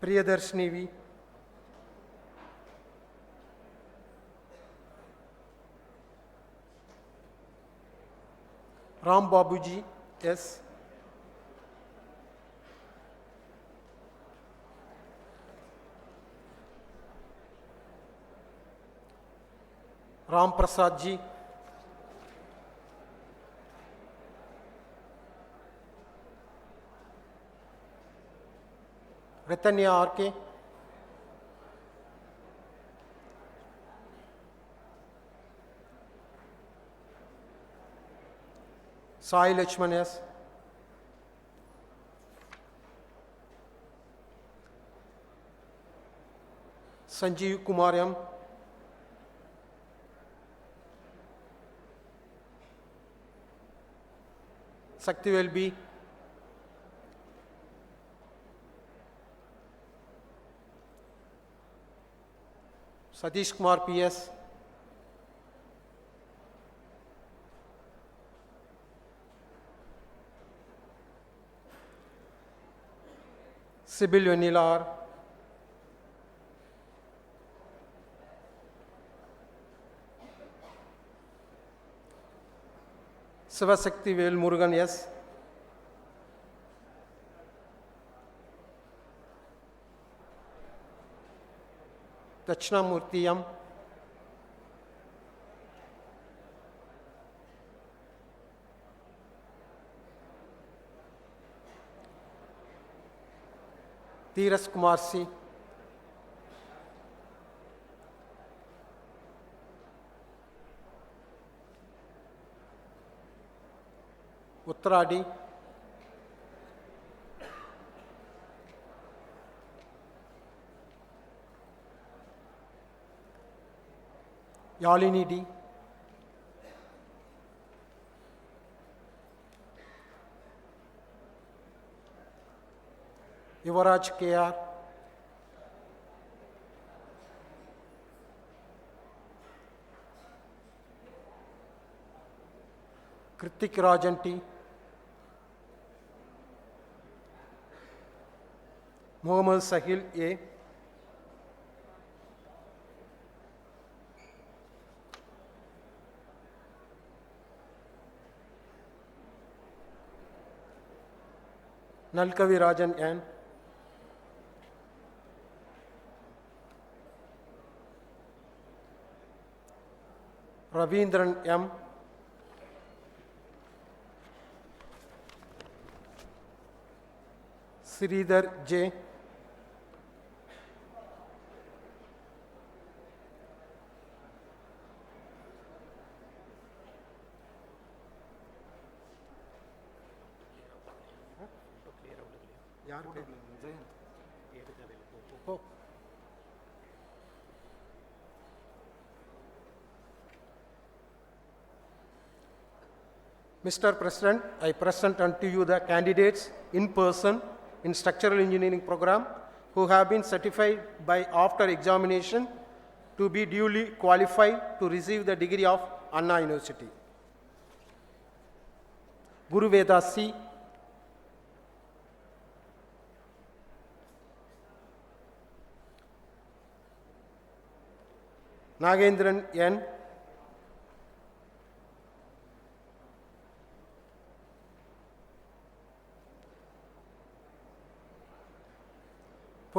Priyadarshini V., Ram Babuji S., Ram Prasad Ji, Nathania R.K., Sai Lakshman S., Sanjeev Kumar M., Saktivel B., Satish Kumar P.S., Sibyl Vanilla R., Sivasakti Vel Murugan S., Dachinamurthy M., Dheeras Kumar C., Uttaradi, Yalini D., Yuvaraj K.R., Kritik Rajan T., Muhammad Sahil A., Nalkavi Rajan N., Ravindran M., Sridhar J., Mr. President, I present unto you the candidates in person in structural engineering program who have been certified by after examination to be duly qualified to receive the degree of Anna University. Guru Veda C., Nagendran N.,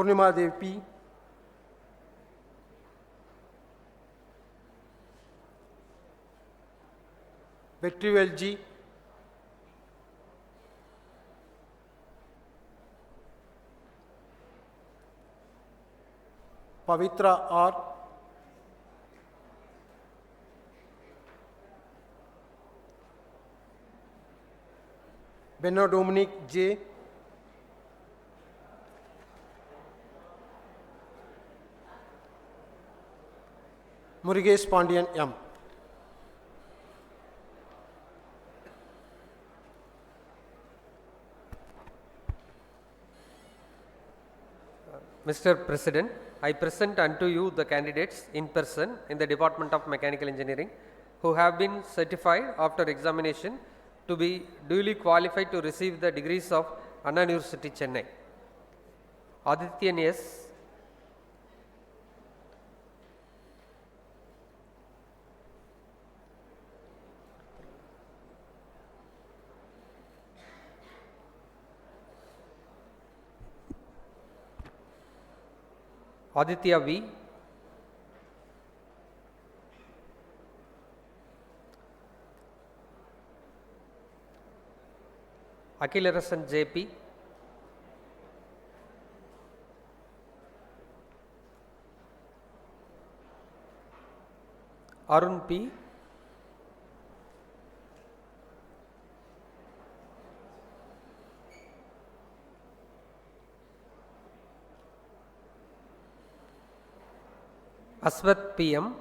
Purnima Devi P., Vetrivel G., Pavitra R., Benno Dominic J., Murugesh Pandian M. Mr. President, I present unto you the candidates in person in the Department of Mechanical Engineering who have been certified after examination to be duly qualified to receive the degrees of Anna University, Chennai. Adityan S., Aditya V., Akilarasan JP, Arun P. Aswath PM.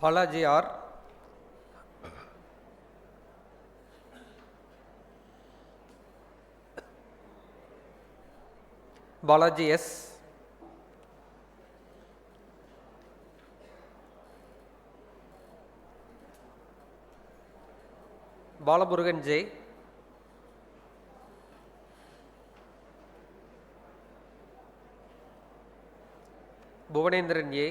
Balaji R. Balaji S. Balamurugan J. Bhuvanendran A.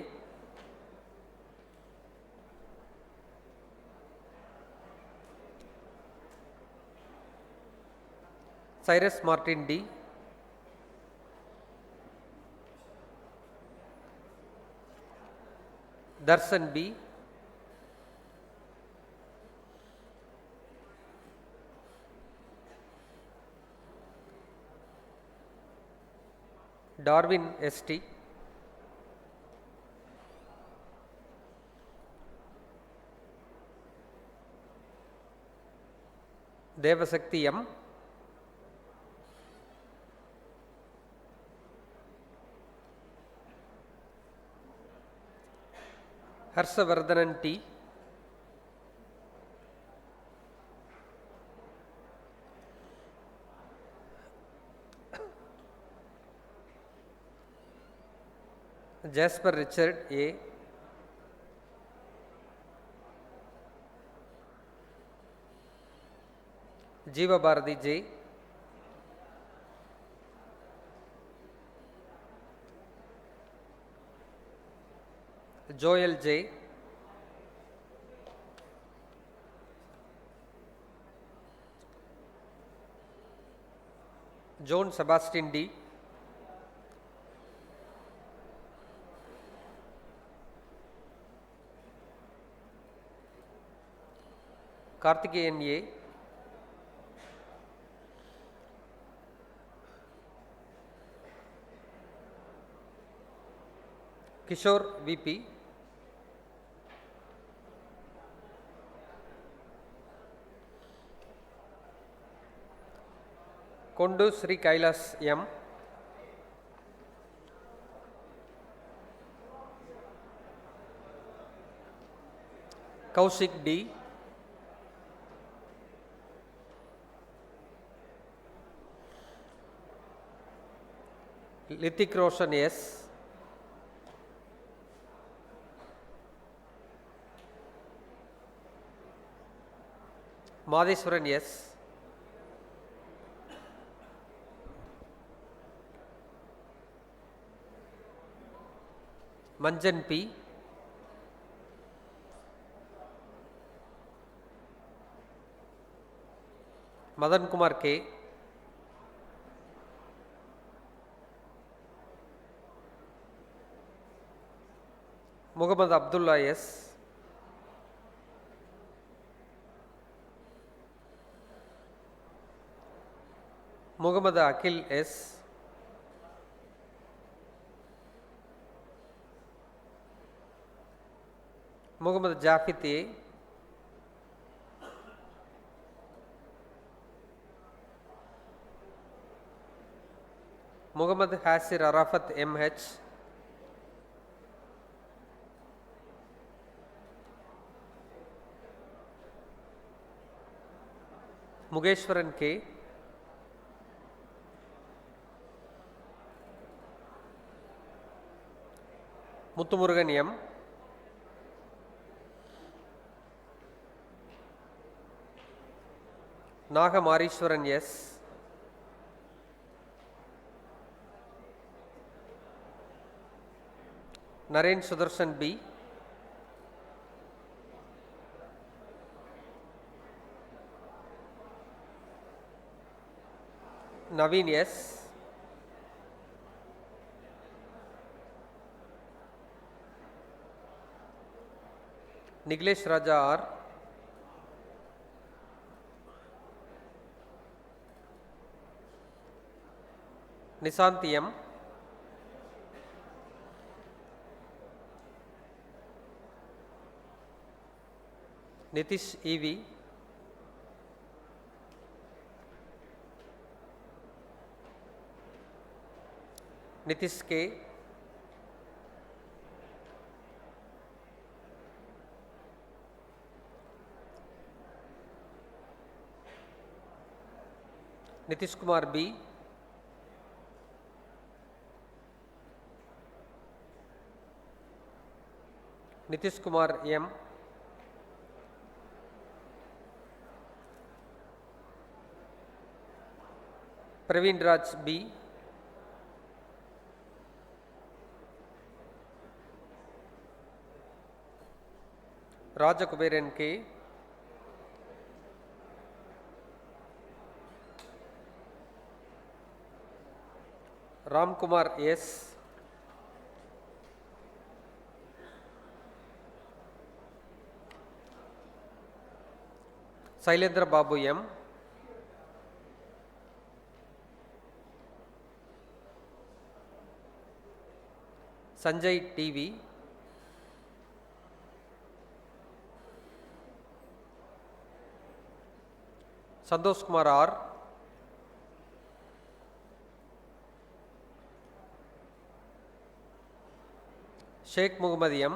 Cyrus Martin D. Darshan B. Darwin ST. Devasakti M. Harshavardhanan T. Jasper Richard A. Jeeva Bharati J. Joel J. Joan Sebastian D. Karthikeyan A. Kishore VP. Kondu Sri Kailas M. Kaushik D. Lithik Roshan S. Madheswaran S. Manjan P. Madan Kumar K. Muhammad Abdullah S. Muhammad Akil S. Muhammad Jafit A. Muhammad Hasir Arafat MECH. Mugeshwaran K. Muthumurugan M. Nagamarishwaran S. Naren Sudarshan B. Naveen S. Niglesh Raja R. Nishant M, Nitish EV, Nitish K, Nitish Kumar B, Nitish Kumar M, Praveen Raj B, Rajakuberan K, Ram Kumar S, Sailendra Babu M, Sanjay TV, Santosh Kumar R, Sheikh Muhammad M,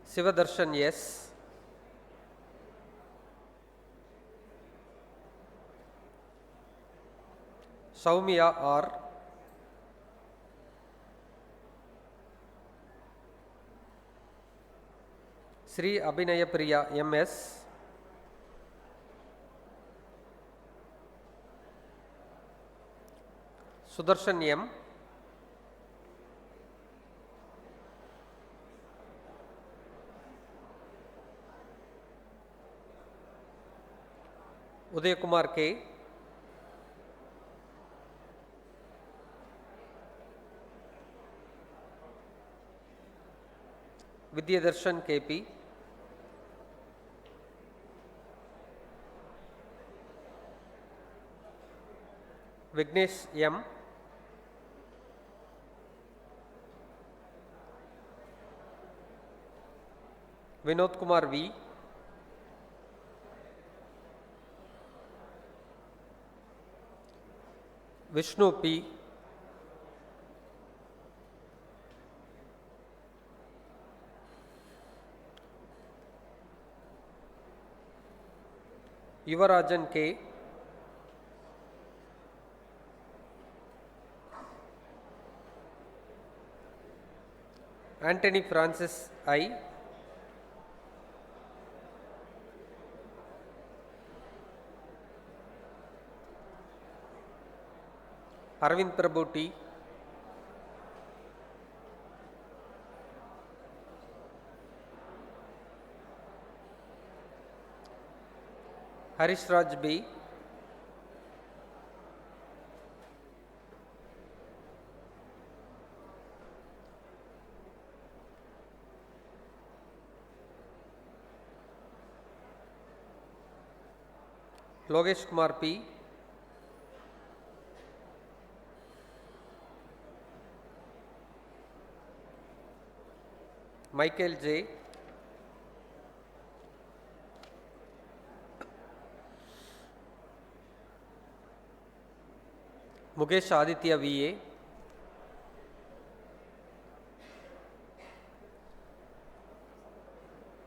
Sivadarshan S, Soumya R, Sri Abhinaya Priya MS, Sudarshan M, Uday Kumar K, Vidyadarshan KP, Vignesh M, Vinod Kumar V, Vishnu P, Yuvarajan K, Anthony Francis I, Arvind Prabhu T, Harish Raj B, Logesh Kumar P, Michael J, Mukesh Aditya VA,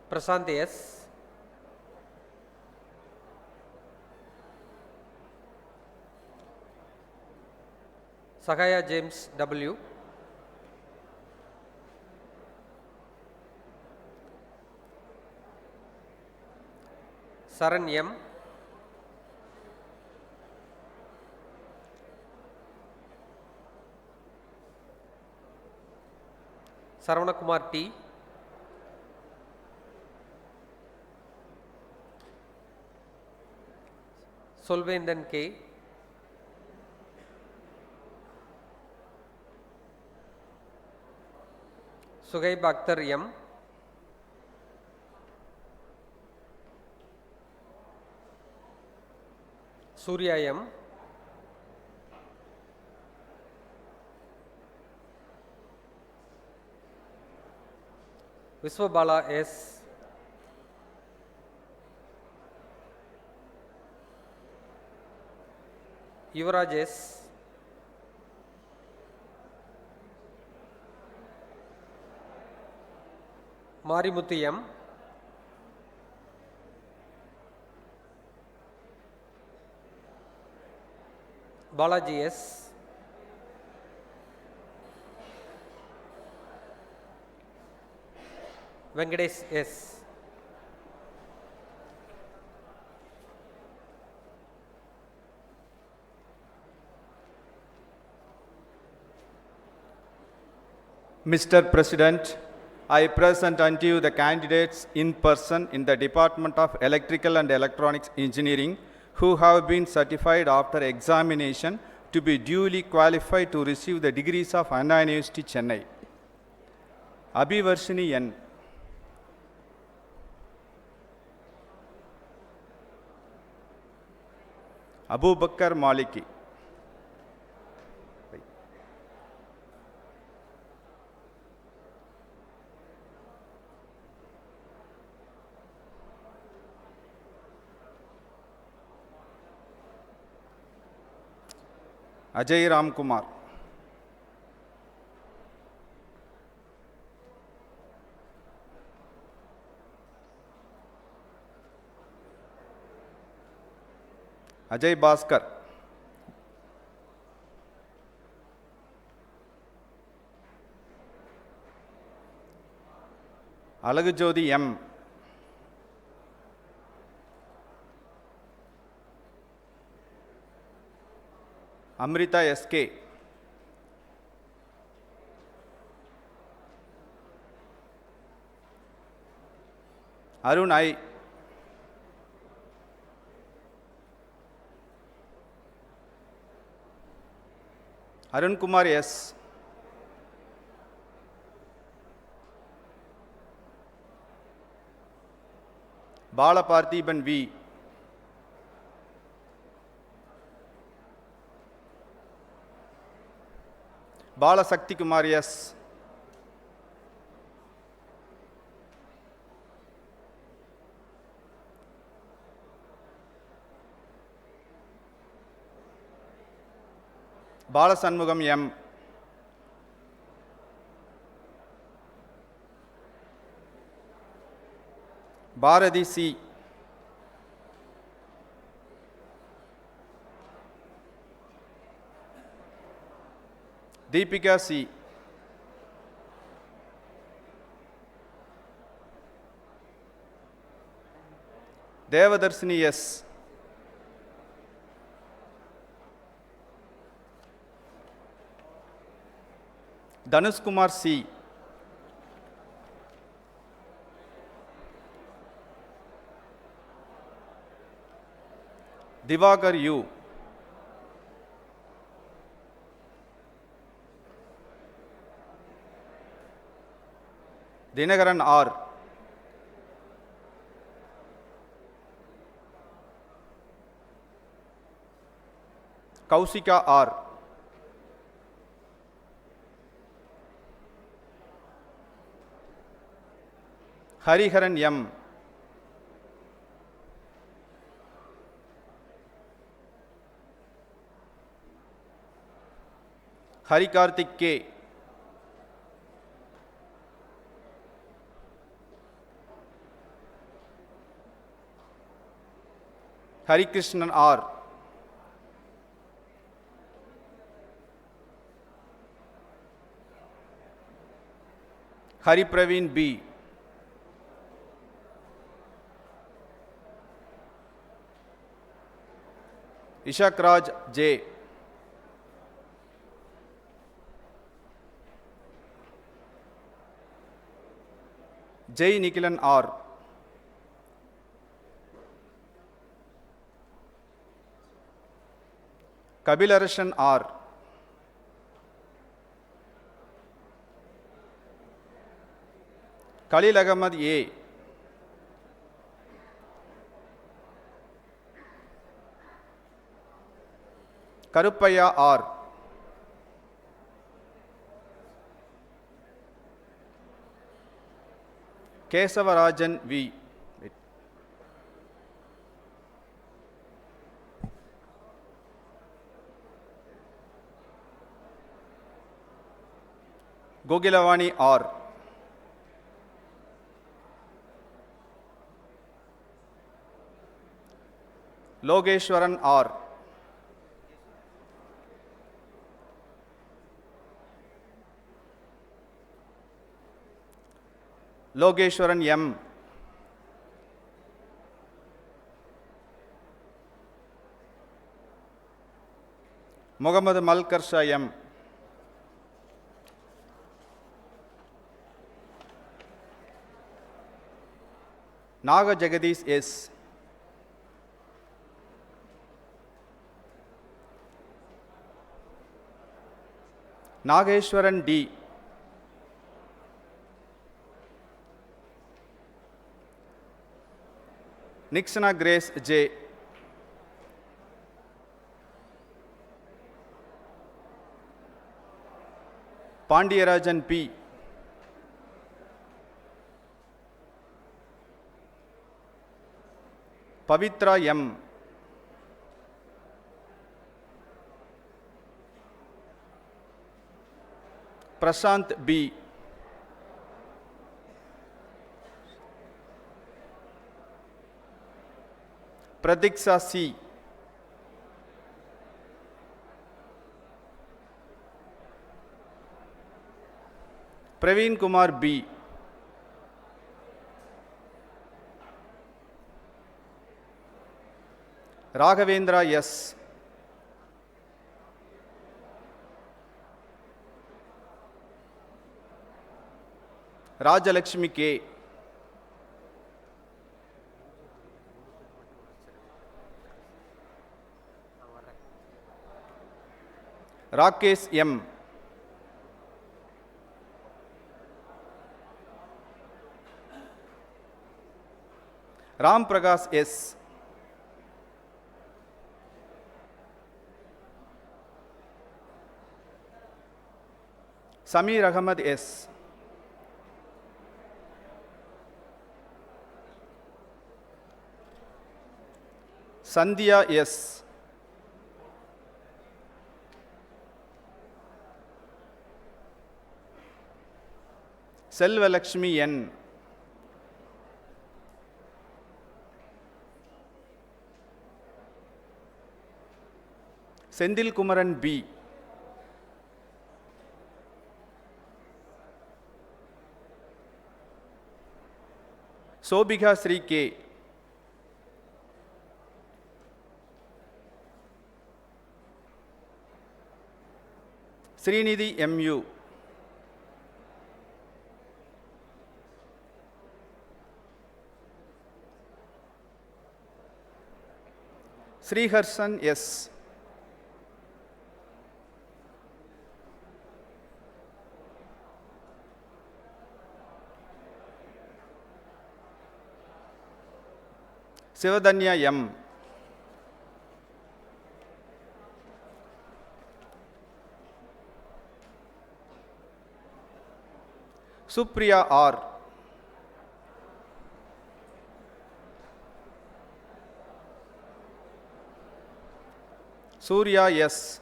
Prasant S, Sakaya James W, Saran M, Saravana Kumar T, Solvendan K, Sugaib Akhtar M, Surya M, Viswabala S, Yuvraj S, Marimuthu M, Balaji S, Venkatesh S. Mr. President, I present unto you the candidates in person in the Department of Electrical and Electronics Engineering who have been certified after examination to be duly qualified to receive the degrees of Anna University, Chennai. Abhivarshini N. Abu Bakr Maliki. Ajay Ram Kumar. Ajay Bhaskar. Alagujodi M. Amrita S.K. Arun I. Arun Kumar S. Bala Parthiban V. Bala Sakti Kumar S. Bala Sanmugam M. Bharati C. Deepika C. Devadarsini S. Dhanush Kumar C. Divakar U. Dinagaran R. Kausika R. Hariharan M. Harikarthik K. Harikrishnan R. Hari Praveen B. Ishak Raj J. Jai Nikilan R. Kabilarashan R. Khalil Ahmad A. Karupaya R. Kesavarajan V. Gogilavani R. Logeshwaran R. Logeshwaran M. Muhammad Malkar Shah M. Naga Jagadish S. Nageshwaran D. Nixana Grace J. Pandiyarajan P. Pavitra M. Prashant B. Pradiksha C. Praveen Kumar B. Raghavendra S. Rajalakshmi K. Rakesh M. Ram Prakash S. Samir Ahmad S. Sandhya S. Selvalakshmi N. Sendil Kumaran B. Sobhika Sri K. Srinidhi M.U. Sriharshan S. Sivadanya M. Supriya R. Surya S.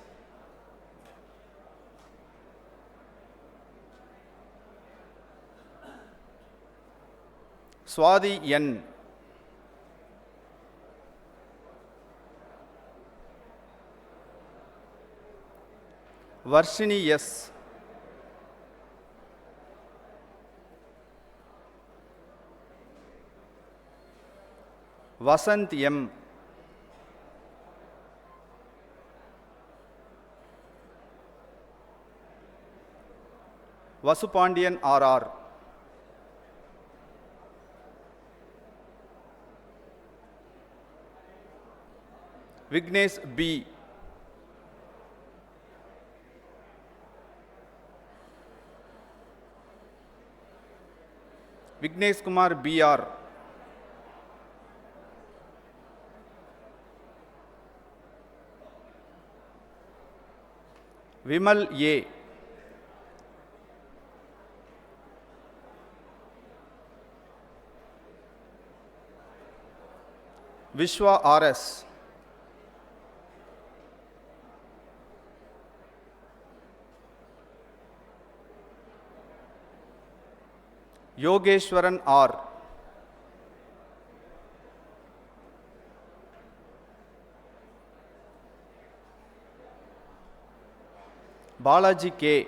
Swadi N. Varshini S. Vasant M. Vasupandian RR. Vignesh B. Vignesh Kumar BR. Vimal A. Vishwa RS. Yogeshwaran R. Balaji K.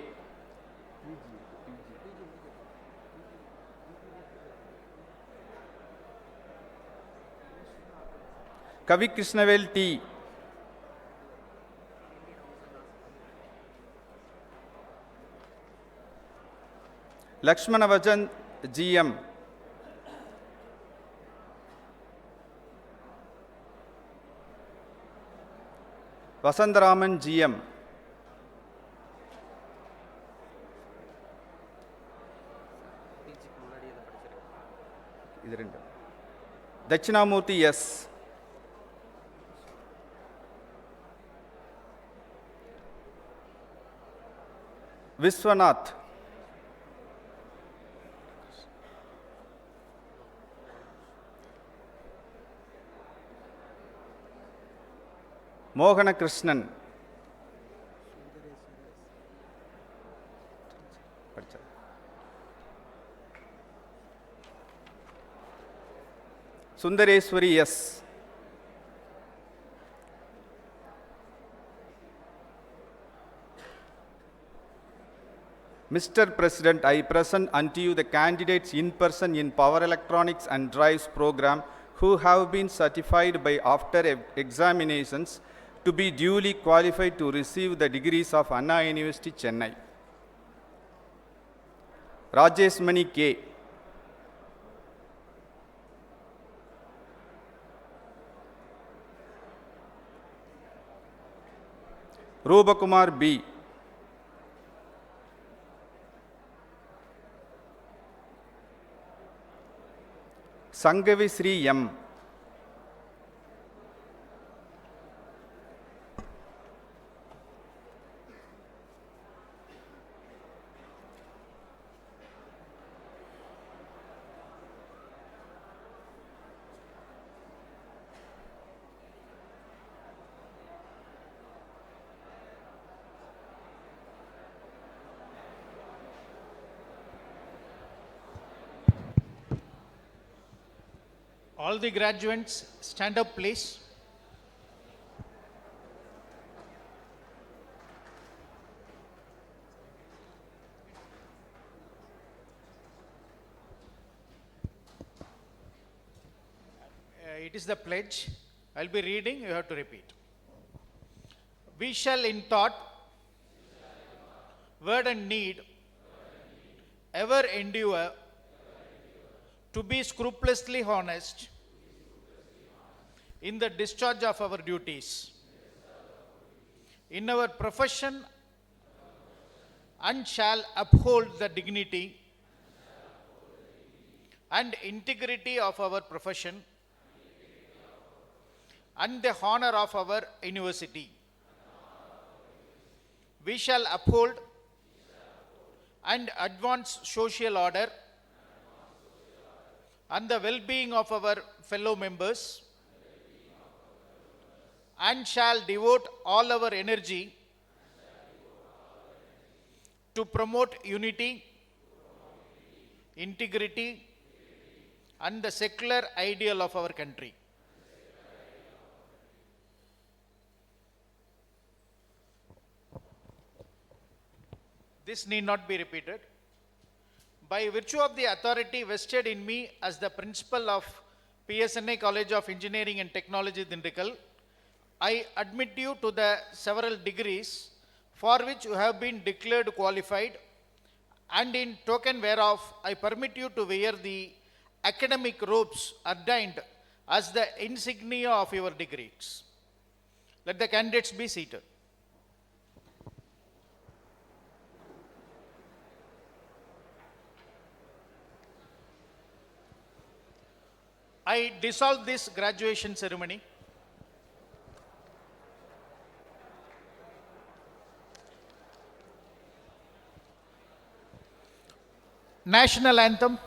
Kavi Krishnavel T. Lakshmanavajan GM. Vasantaraman GM. Dachinamurthy S. Viswanath. Mohana Krishnan. Sundareswari S. Mr. President, I present unto you the candidates in person in Power Electronics and Drives program who have been certified by after examinations to be duly qualified to receive the degrees of Anna University, Chennai. Rajesh Mani K. Rubakumar B. Sangavi Sri M. All the graduates stand up, please. It is the pledge. I'll be reading, you have to repeat. We shall in thought, word and need, ever endure to be scrupulously honest in the discharge of our duties in our profession, and shall uphold the dignity and integrity of our profession and the honor of our university. We shall uphold and advance social order and the well-being of our fellow members, and shall devote all our energy to promote unity, integrity, and the secular ideal of our country. This need not be repeated. By virtue of the authority vested in me as the principal of PSNA College of Engineering and Technology, Dindikal, I admit you to the several degrees for which you have been declared qualified, and in token whereof I permit you to wear the academic robes ordained as the insignia of your degrees. Let the candidates be seated. I dissolve this graduation ceremony. National anthem.